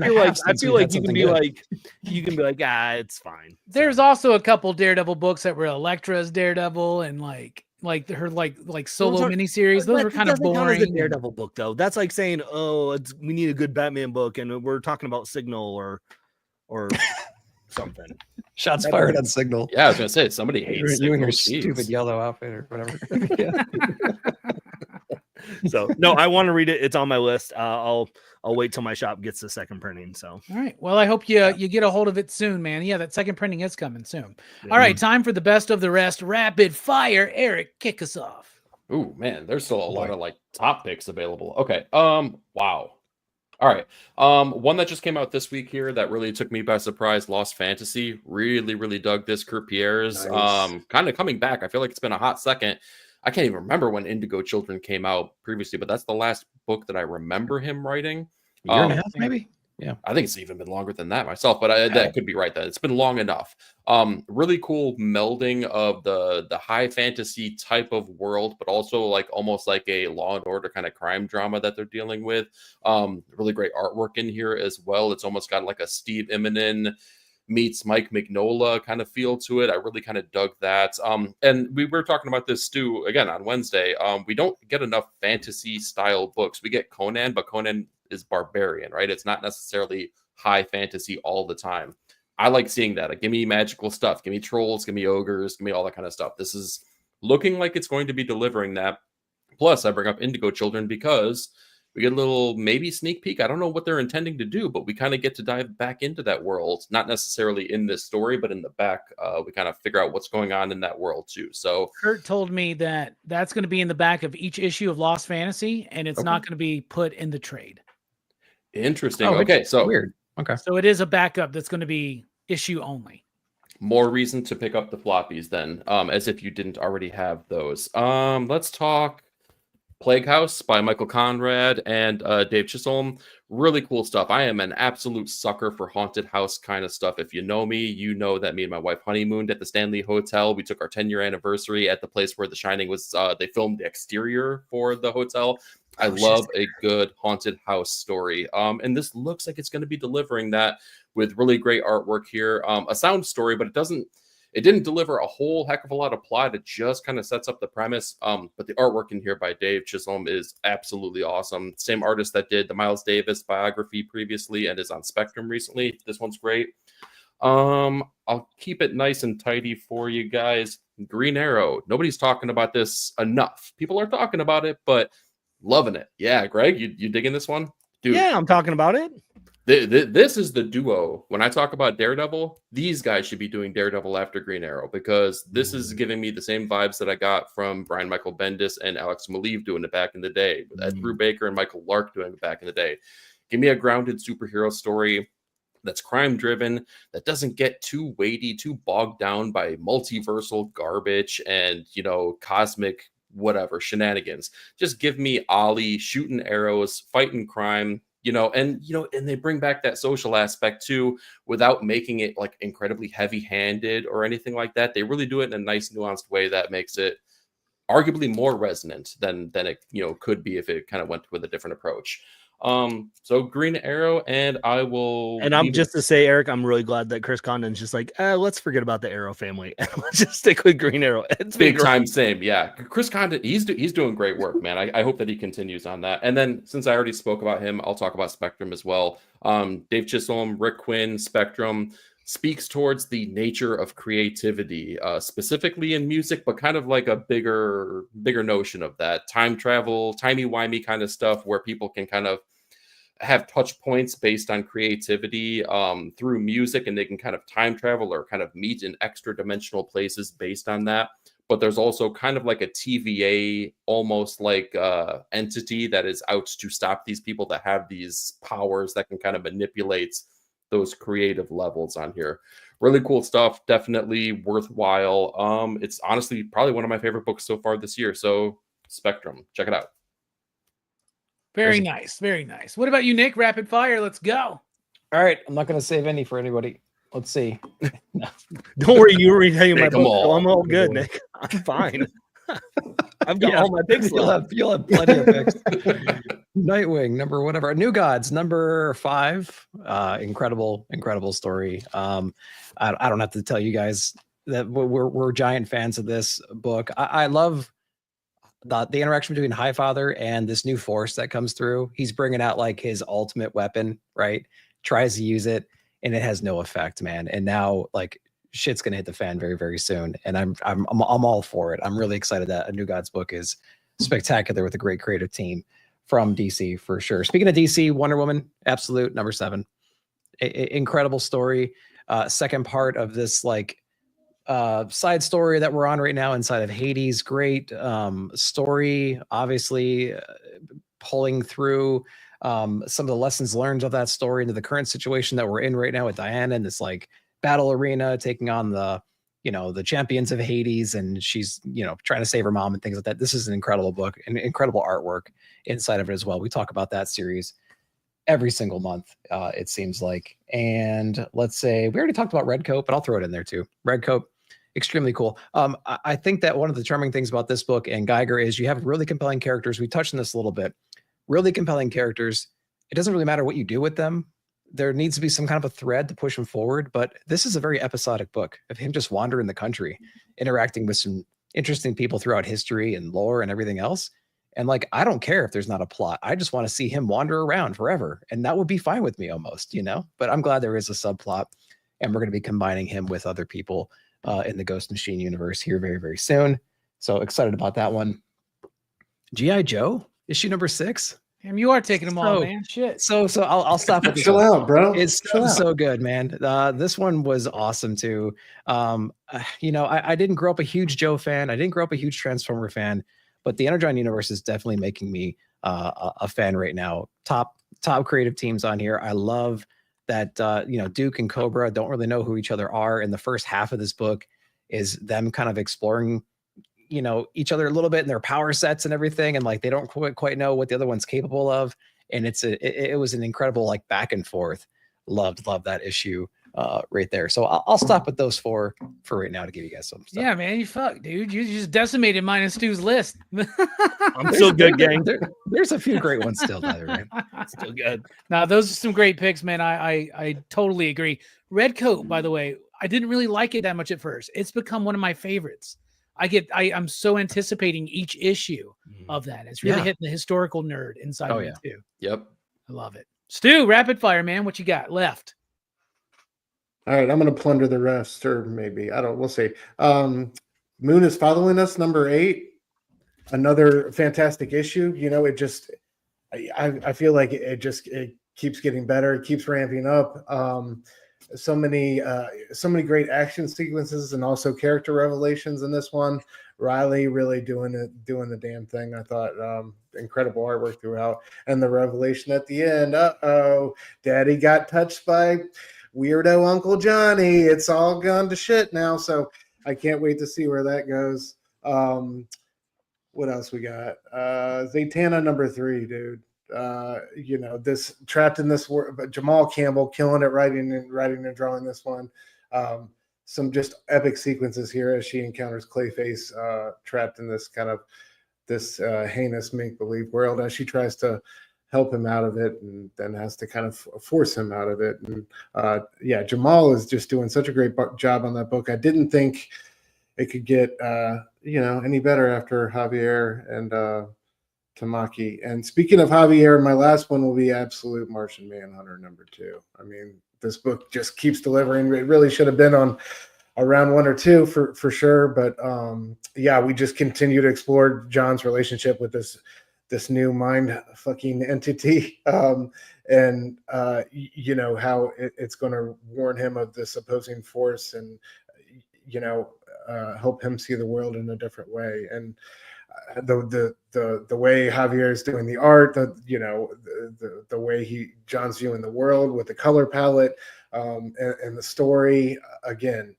feel like you can be good. like it's fine. There's also a couple Daredevil books that were Elektra's Daredevil and like her like solo miniseries. Those were kind of boring. The Daredevil book though. That's like saying, we need a good Batman book, and we're talking about Signal or something. Shots fired on Signal. Yeah, I was gonna say somebody hates you and your Signal. stupid yellow outfit or whatever. So no, I want to read it. It's on my list. I'll wait till my shop gets the second printing. So all right. Well, I hope you get a hold of it soon, man. Yeah, that second printing is coming soon. All right, time for the best of the rest. Rapid fire. Eric, kick us off. Ooh, man, there's still a lot of like top picks available. Okay. Wow. All right. One that just came out this week here that really took me by surprise, Lost Fantasy. Really, really dug this. Kurt Pierre's kind of coming back. I feel like it's been a hot second. I can't even remember when Indigo Children came out previously, but that's the last book that I remember him writing. A year and a half, maybe? Yeah. I think it's even been longer than that myself, but that could be right. That it's been long enough. Really cool melding of the high fantasy type of world, but also like almost like a Law and Order kind of crime drama that they're dealing with. Really great artwork in here as well. It's almost got like a Steve Immonen meets Mike Mignola kind of feel to it. I really kind of dug that. And we were talking about this, Stu, again on Wednesday. We don't get enough fantasy style books. We get Conan, but Conan is barbarian, right? It's not necessarily high fantasy all the time. I like seeing that. Like, give me magical stuff. Give me trolls. Give me ogres. Give me all that kind of stuff. This is looking like it's going to be delivering that. Plus, I bring up Indigo Children because we get a little maybe sneak peek. I don't know what they're intending to do, but we kind of get to dive back into that world. Not necessarily in this story, but in the back, we kind of figure out what's going on in that world too. So Kurt told me that that's going to be in the back of each issue of Lost Fantasy, and it's not going to be put in the trade. Interesting. Okay, so weird. Okay, so it is a backup that's going to be issue only. More reason to pick up the floppies then, as if you didn't already have those. Let's talk Plague House by Michael Conrad and Dave Chisholm. Really cool stuff. I am an absolute sucker for haunted house kind of stuff. If you know me, you know that me and my wife honeymooned at the Stanley Hotel. We took our 10-year anniversary at the place where The Shining was. They filmed the exterior for the hotel. I love a good haunted house story. And this looks like it's going to be delivering that with really great artwork here. A sound story, but it didn't deliver a whole heck of a lot of plot. It just kind of sets up the premise. But the artwork in here by Dave Chisholm is absolutely awesome. Same artist that did the Miles Davis biography previously and is on Spectrum recently. This one's great. I'll keep it nice and tidy for you guys. Green Arrow. Nobody's talking about this enough. People are talking about it, but loving it. Yeah, Greg, you digging this one? Dude. Yeah, I'm talking about it. This is the duo. When I talk about Daredevil, these guys should be doing Daredevil after Green Arrow, because this is giving me the same vibes that I got from Brian Michael Bendis and Alex Maleev doing it back in the day, with Ed Brubaker and Michael Lark doing it back in the day. Give me a grounded superhero story that's crime driven, that doesn't get too weighty, too bogged down by multiversal garbage and, cosmic whatever shenanigans. Just give me Ollie shooting arrows, fighting crime, and they bring back that social aspect too, without making it like incredibly heavy-handed or anything like that. They really do it in a nice, nuanced way that makes it arguably more resonant than it could be if it kind of went with a different approach. So Green Arrow, and I will. And I'm just to say, Eric, I'm really glad that Chris Condon's just like, let's forget about the Arrow family and let's just stick with Green Arrow. It's big time, same, yeah. Chris Condon, he's doing great work, man. I hope that he continues on that. And then since I already spoke about him, I'll talk about Spectrum as well. Dave Chisholm, Rick Quinn, Spectrum speaks towards the nature of creativity, specifically in music, but kind of like a bigger notion of that time travel, timey-wimey kind of stuff where people can kind of have touch points based on creativity through music, and they can kind of time travel or kind of meet in extra dimensional places based on that. But there's also kind of like a TVA, almost like entity that is out to stop these people that have these powers that can kind of manipulate those creative levels on here. Really cool stuff. Definitely worthwhile. It's honestly probably one of my favorite books so far this year. So Spectrum, check it out. Very nice. Very nice. What about you, Nick? Rapid fire. Let's go. All right. I'm not going to save any for anybody. Let's see. No. Don't worry. You were reading my book. all. I'm all good, Nick. I'm fine. I've got all my picks. You'll have plenty of picks. Nightwing, number whatever. New Gods, number 5. Incredible story. I don't have to tell you guys that we're giant fans of this book. I love the interaction between Highfather and this new force that comes through. He's bringing out like his ultimate weapon, right? Tries to use it, and it has no effect, man. And now like shit's gonna hit the fan very, very soon. And I'm all for it. I'm really excited that a New Gods book is spectacular with a great creative team from DC for sure. Speaking of DC, Wonder Woman, absolute number 7. Incredible story. Second part of this like side story that we're on right now inside of Hades. Great story, obviously pulling through some of the lessons learned of that story into the current situation that we're in right now with Diana in this like battle arena, taking on the champions of Hades, and she's trying to save her mom and things like that. This is an incredible book and incredible artwork inside of it as well. We talk about that series every single month, it seems like. And let's say we already talked about Redcoat, but I'll throw it in there too. Redcoat, extremely cool. I think that one of the charming things about this book and Geiger is you have really compelling characters. We touched on this a little bit. Really compelling characters. It doesn't really matter what you do with them. There needs to be some kind of a thread to push him forward, but this is a very episodic book of him just wandering the country, interacting with some interesting people throughout history and lore and everything else. And like, I don't care if there's not a plot. I just want to see him wander around forever. And that would be fine with me almost, but I'm glad there is a subplot, and we're going to be combining him with other people in the Ghost Machine universe here very, very soon. So excited about that one. G.I. Joe, issue number 6. Damn, you are taking them all, man. Shit. So I'll stop with this. Chill out, bro. It's so good, man. This one was awesome too. I didn't grow up a huge Joe fan. I didn't grow up a huge Transformer fan, but the Energon universe is definitely making me a fan right now. Top creative teams on here. I love that Duke and Cobra don't really know who each other are, and the first half of this book is them kind of exploring each other a little bit and their power sets and everything, and like they don't quite know what the other one's capable of, and it was an incredible like back and forth. Loved that issue right there. So I'll stop with those four for right now to give you guys some stuff. Yeah, man, you fuck, dude. You just decimated mine and Stu's list. I'm still good, gang. There's a few great ones still, Tyler, right? Still good. Now, those are some great picks, man. I totally agree. Redcoat, by the way, I didn't really like it that much at first. It's become one of my favorites. I'm so anticipating each issue of that. It's really hitting the historical nerd inside of me too. Yep. I love it. Stu, rapid fire, man. What you got left? All right, I'm going to plunder the rest, or maybe we'll see. Moon is Following Us, number 8. Another fantastic issue. I feel like it keeps getting better. It keeps ramping up. So many great action sequences and also character revelations in this one. Riley really doing the damn thing. I thought incredible artwork throughout, and the revelation at the end. Daddy got touched by weirdo Uncle Johnny. It's all gone to shit now. So I can't wait to see where that goes. What else we got? Zatanna number 3, dude. This trapped in this world, but Jamal Campbell killing it, writing and drawing this one. Some just epic sequences here as she encounters Clayface trapped in this kind of heinous make-believe world as she tries to help him out of it, and then has to kind of force him out of it. And Jamal is just doing such a great job on that book. I didn't think it could get any better after Javier and Tamaki. And speaking of Javier, my last one will be Absolute Martian Manhunter number 2. I mean, this book just keeps delivering. It really should have been on around 1 or 2 for sure. But we just continue to explore John's relationship with this new mind fucking entity, and how it's going to warn him of this opposing force, and help him see the world in a different way. And the way Javier is doing the art, the way John's viewing the world with the color palette, and the story. Again,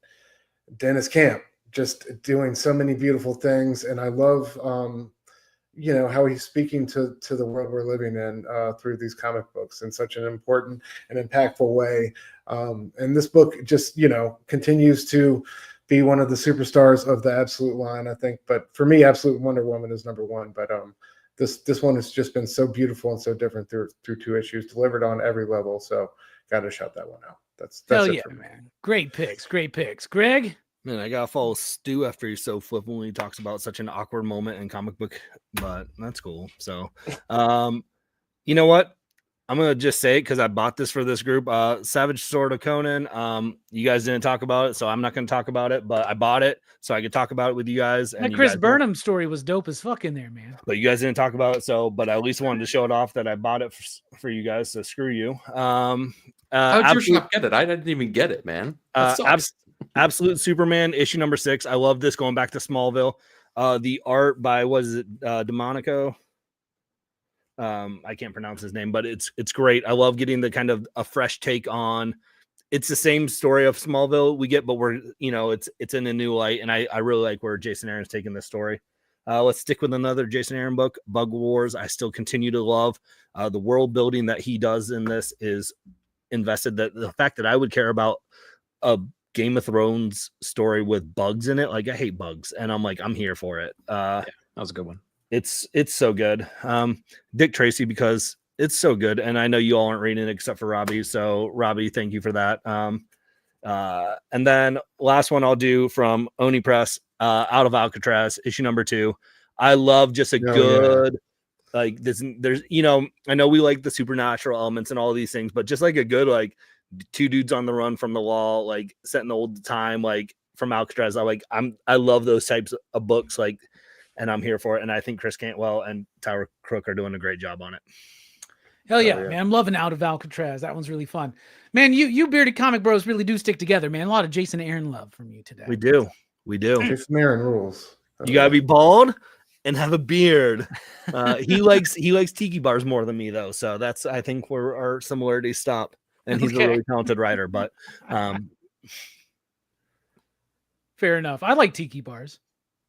Dennis Camp just doing so many beautiful things, and I love how he's speaking to the world we're living in through these comic books in such an important and impactful way. And this book just continues to be one of the superstars of the Absolute line, I think. But for me, Absolute Wonder Woman is number 1. But this one has just been so beautiful and so different through 2 issues, delivered on every level. So got to shout that one out. That's hell it yeah, for me. man. Great picks. Greg? Man, I gotta follow Stu after he so flippantly talks about such an awkward moment in comic book, but that's cool. So, you know what? I'm gonna just say it because I bought this for this group. Savage Sword of Conan. You guys didn't talk about it, so I'm not gonna talk about it. But I bought it so I could talk about it with you guys. That Chris Burnham story was dope as fuck in there, man. But you guys didn't talk about it, but I at least wanted to show it off that I bought it for you guys. So screw you. How'd your shop get it? I didn't even get it, man. Absolute Superman issue number 6. I love this, going back to Smallville. The art by DeMonico. I can't pronounce his name, but it's great. I love getting the kind of a fresh take on. It's the same story of Smallville we get, but we're it's in a new light, and I really like where Jason Aaron's taking this story. Let's stick with another Jason Aaron book, Bug Wars. I still continue to love the world building that he does in this. Is invested, that the fact that I would care about a Game of Thrones story with bugs in it, like I hate bugs, and I'm here for it. That was a good one. It's so good. Dick Tracy, because it's so good, and I know you all aren't reading it except for Robbie, so Robbie, thank you for that. And then last one I'll do from Oni Press, Out of Alcatraz, issue number 2. I love just good like this. There's I know we like the supernatural elements and all these things, but just like a good 2 dudes on the run from the law, like set in the old time, like from Alcatraz. I love those types of books, and I'm here for it. And I think Chris Cantwell and Tyler Crook are doing a great job on it. Hell yeah, man. I'm loving Out of Alcatraz. That one's really fun. Man, you bearded comic bros really do stick together, man. A lot of Jason Aaron love from you today. We do. Jason Aaron rules. You gotta be bald and have a beard. He likes tiki bars more than me though. So that's, I think, where our similarities stop. and he's Okay. a really talented writer. But Fair enough. I like tiki bars.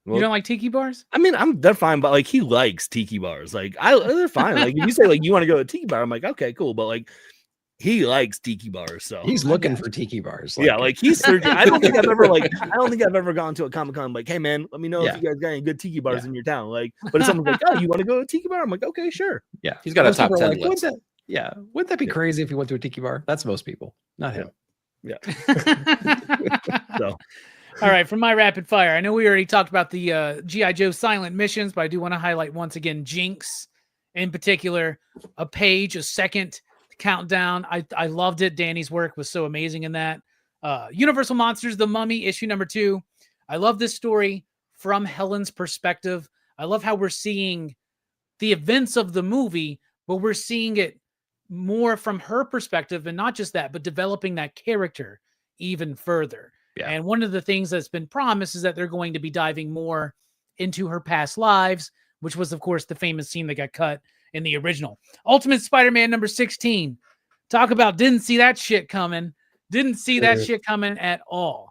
well, You don't like tiki bars? I mean, they're fine, but like he likes tiki bars. Like they're fine. Like if you say like you want to go to a tiki bar, I'm like, okay, cool. But like he likes tiki bars, so He's looking for tiki bars. yeah, like he's searching. I don't think I've ever gone to a Comic-Con like, hey man, let me know if you guys got any good tiki bars in your town. Like, but if someone's like, oh, you want to go to a tiki bar? I'm like, okay, sure. Yeah, He's got a Most top people are 10 like, list. Wouldn't that be crazy if you went to a tiki bar? That's most people, not him. Yeah. So All right, from my rapid fire, I know we already talked about the G.I. Joe silent missions, but I do want to highlight once again Jinx in particular, a second countdown. I loved it. Danny's work was so amazing in that. Universal Monsters, The Mummy, issue number 2. I love this story from Helen's perspective. I love how we're seeing the events of the movie, but we're seeing it more from her perspective, and not just that, but developing that character even further. Yeah. And one of the things that's been promised is that they're going to be diving more into her past lives, which was, of course, the famous scene that got cut in the original. Ultimate Spider-Man number 16. Talk about didn't see that shit coming. Didn't see that shit coming at all.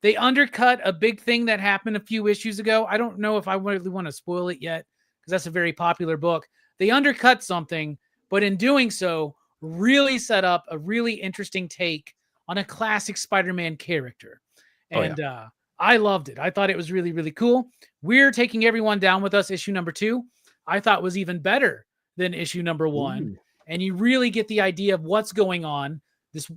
They undercut a big thing that happened a few issues ago. I don't know if I really want to spoil it yet, because that's a very popular book. They undercut something, but in doing so, really set up a really interesting take on a classic Spider-Man character. And I loved it. I thought it was really, really cool. We're taking everyone down with us. Issue number 2, I thought was even better than issue number 1. Ooh. And you really get the idea of what's going on. This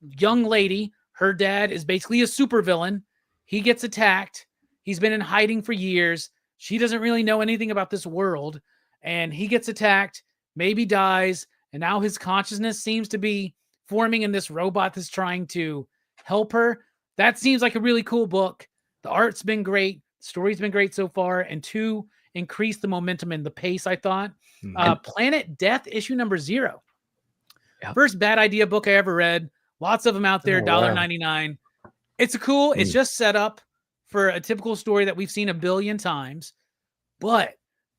young lady, her dad is basically a supervillain. He gets attacked. He's been in hiding for years. She doesn't really know anything about this world. And he gets attacked, maybe dies. And now his consciousness seems to be forming in this robot that's trying to help her. That seems like a really cool book. The art's been great. The story's been great so far. And 2, increase the momentum and the pace, I thought. Planet Death, issue number 0. Yeah. First bad idea book I ever read. Lots of them out there, $1.99. It's cool. It's just set up for a typical story that we've seen a billion times. But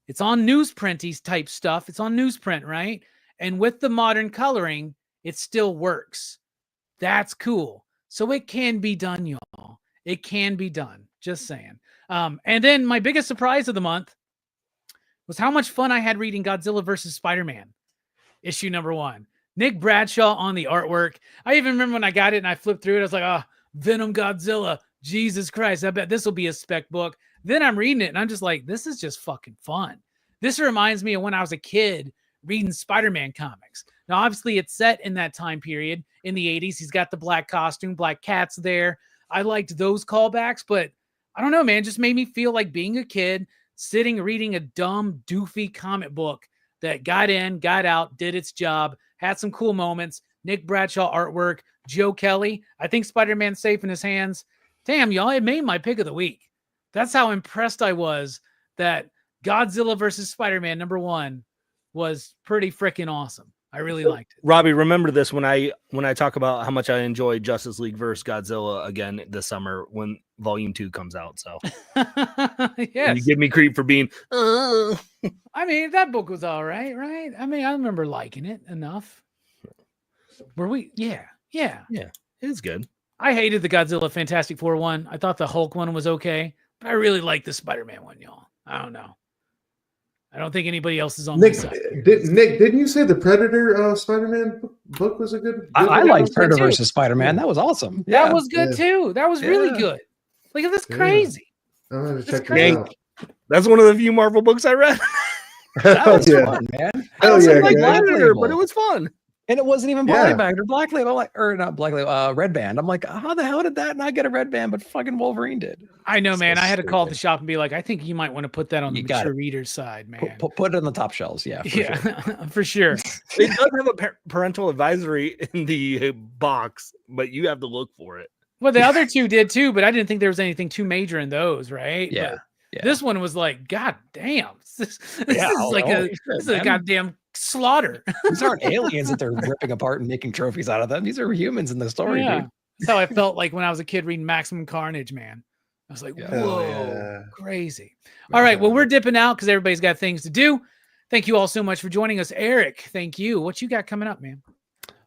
it's on newsprint type stuff. It's on newsprint, right? And with the modern coloring, it still works. That's cool. So it can be done, y'all. It can be done. Just saying. And then my biggest surprise of the month was how much fun I had reading Godzilla vs. Spider-Man, issue number 1. Nick Bradshaw on the artwork. I even remember when I got it and I flipped through it. I was like, Venom Godzilla. Jesus Christ. I bet this will be a spec book. Then I'm reading it and I'm just like, this is just fucking fun. This reminds me of when I was a kid reading Spider-Man comics. Now, obviously, it's set in that time period in the 80s. He's got the black costume, Black Cat's there. I liked those callbacks, but I don't know, man. It just made me feel like being a kid sitting reading a dumb, doofy comic book that got in, got out, did its job, had some cool moments. Nick Bradshaw artwork, Joe Kelly. I think Spider-Man's safe in his hands. Damn, y'all, it made my pick of the week. That's how impressed I was that Godzilla vs. Spider-Man number 1 was pretty freaking awesome. I really liked it. Robbie, remember this when I talk about how much I enjoyed Justice League vs. Godzilla again this summer when Volume 2 comes out. So yes. You give me creep for being I mean, that book was all right? I mean, I remember liking it enough. Were we? Yeah. It is good. I hated the Godzilla Fantastic Four one. I thought the Hulk one was okay, but I really liked the Spider-Man one, y'all. I don't know. I don't think anybody else is on Nick, this side. Nick, didn't you say the Predator Spider-Man book was a good? I liked Predator vs. Spider-Man. That was awesome. Yeah. That was good too. That was really good. Look at this crazy. I'm gonna check crazy. it out. That's one of the few Marvel books I read. That was fun, man. I was like Black Predator, Label. but it was fun. And it wasn't even Black Bag or Black Label, or not Black Label, Red Band. I'm like, how the hell did that not get a Red Band, but fucking Wolverine did? I know, man. I had to call the shop and be like, I think you might want to put that on the mature reader's side, man. Put it on the top shelves, yeah. For sure. It does have a parental advisory in the box, but you have to look for it. Well, the other 2 did too, but I didn't think there was anything too major in those, right? Yeah. But this one was like, God damn. This is like a goddamn slaughter. These aren't aliens that they're ripping apart and making trophies out of them. These are humans in the story, dude. That's how I felt like when I was a kid reading Maximum Carnage, man. I was like, whoa, crazy. All right, well, we're dipping out because everybody's got things to do. Thank you all so much for joining us. Eric, thank you. What you got coming up, man?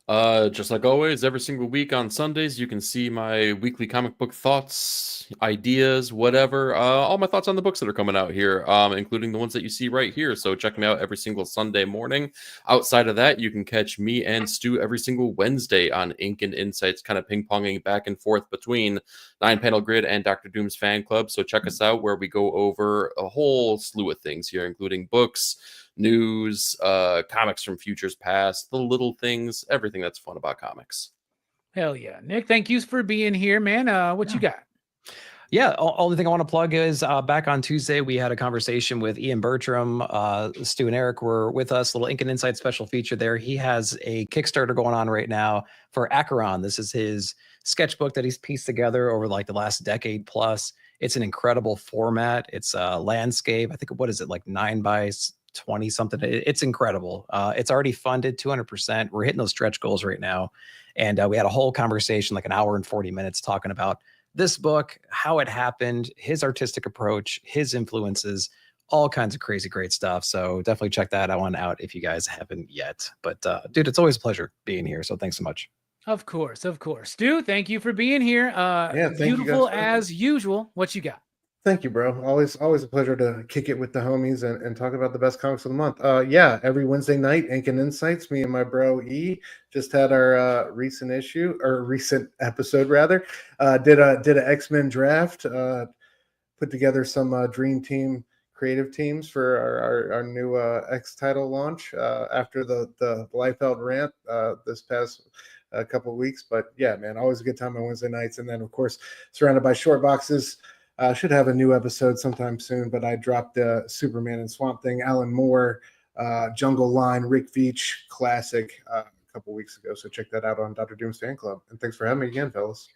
Just like always, every single week on Sundays, you can see my weekly comic book thoughts, ideas, whatever. All my thoughts on the books that are coming out here, including the ones that you see right here. So check me out every single Sunday morning. Outside of that, you can catch me and Stu every single Wednesday on Ink and Insights, kind of ping-ponging back and forth between 9-Panel Grid and Dr. Doom's Fan Club. So check us out where we go over a whole slew of things here, including books, news, comics from futures past, the little things, everything that's fun about comics. Hell yeah. Nick, thank you for being here, man. What you got? Yeah, only thing I want to plug is back on Tuesday, we had a conversation with Ian Bertram. Stu and Eric were with us, little Ink and Insight special feature there. He has a Kickstarter going on right now for Acheron. This is his sketchbook that he's pieced together over like the last decade plus. It's an incredible format. It's a landscape. I think, what is it, like 9 by 20 something. It's incredible. It's already funded 200%. We're hitting those stretch goals right now. And we had a whole conversation, like an hour and 40 minutes, talking about this book, how it happened, his artistic approach, his influences, all kinds of crazy, great stuff. So definitely check that one out if you guys haven't yet. But dude, it's always a pleasure being here. So thanks so much. Of course, of course. Stu, thank you for being here. thank you Beautiful guys as usual. What you got? Thank you, bro. Always a pleasure to kick it with the homies and talk about the best comics of the month. Yeah, every Wednesday night, Ink and Insights, me and my bro E just had our recent episode rather. Did an X-Men draft, put together some dream team creative teams for our new X title launch after the Liefeld rant this past couple of weeks. But yeah, man, always a good time on Wednesday nights. And then of course, surrounded by short boxes. Should have a new episode sometime soon, but I dropped Superman and Swamp Thing, Alan Moore, Jungle Line, Rick Veitch classic a couple weeks ago. So check that out on Dr. Doom's Fan Club. And thanks for having me again, fellas.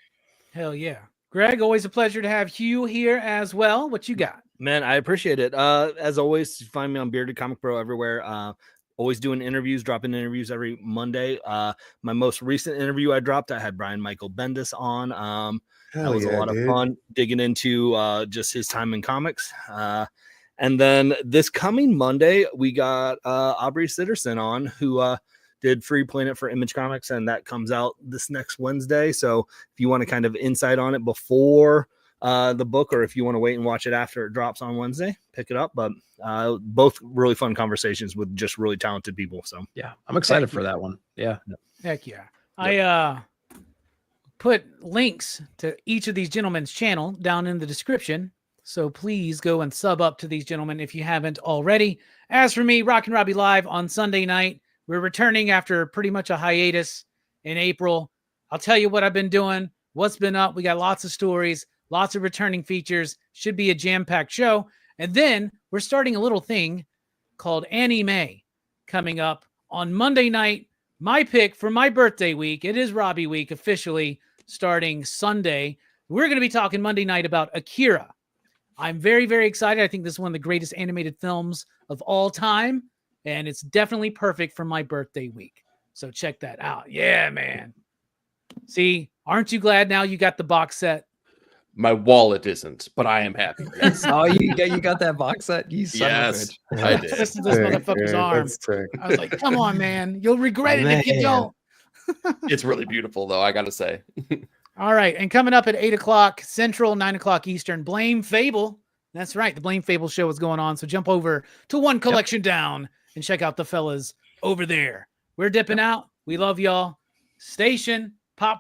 Hell yeah. Greg, always a pleasure to have you here as well. What you got? Man, I appreciate it. As always, find me on Bearded Comic Bro everywhere. Always doing interviews, dropping interviews every Monday. My most recent interview I dropped, I had Brian Michael Bendis on. That was a lot of fun digging into just his time in comics. And then this coming Monday, we got Aubrey Sitterson on, who did Free Planet for Image Comics, and that comes out this next Wednesday. So if you want to kind of insight on it before the book, or if you want to wait and watch it after it drops on Wednesday, pick it up. But both really fun conversations with just really talented people. So yeah, I'm excited for that one. Yeah. Heck yeah. Yep. I put links to each of these gentlemen's channel down in the description. So please go and sub up to these gentlemen if you haven't already. As for me, Rockin Robbie Live on Sunday night. We're returning after pretty much a hiatus in April. I'll tell you what I've been doing, what's been up. We got lots of stories, lots of returning features. Should be a jam-packed show. And then we're starting a little thing called Anime coming up on Monday night. My pick for my birthday week. It is Robbie week officially starting Sunday. We're going to be talking Monday night about Akira. I'm very, very excited. I think this is one of the greatest animated films of all time, and it's definitely perfect for my birthday week. So check that out. Yeah, man. See, aren't you glad now you got the box set? My wallet isn't, but I am happy. Yes. Oh, you got that box set? You son Yes, of a bitch. I did. This motherfucker's arm. I was like, come on, man. You'll regret it if you don't. It's really beautiful, though, I got to say. All right. And coming up at 8 o'clock Central, 9 o'clock Eastern, Blame Fable. That's right. The Blame Fable show is going on. So jump over to One Collection Down and check out the fellas over there. We're dipping out. We love y'all. Station, pop.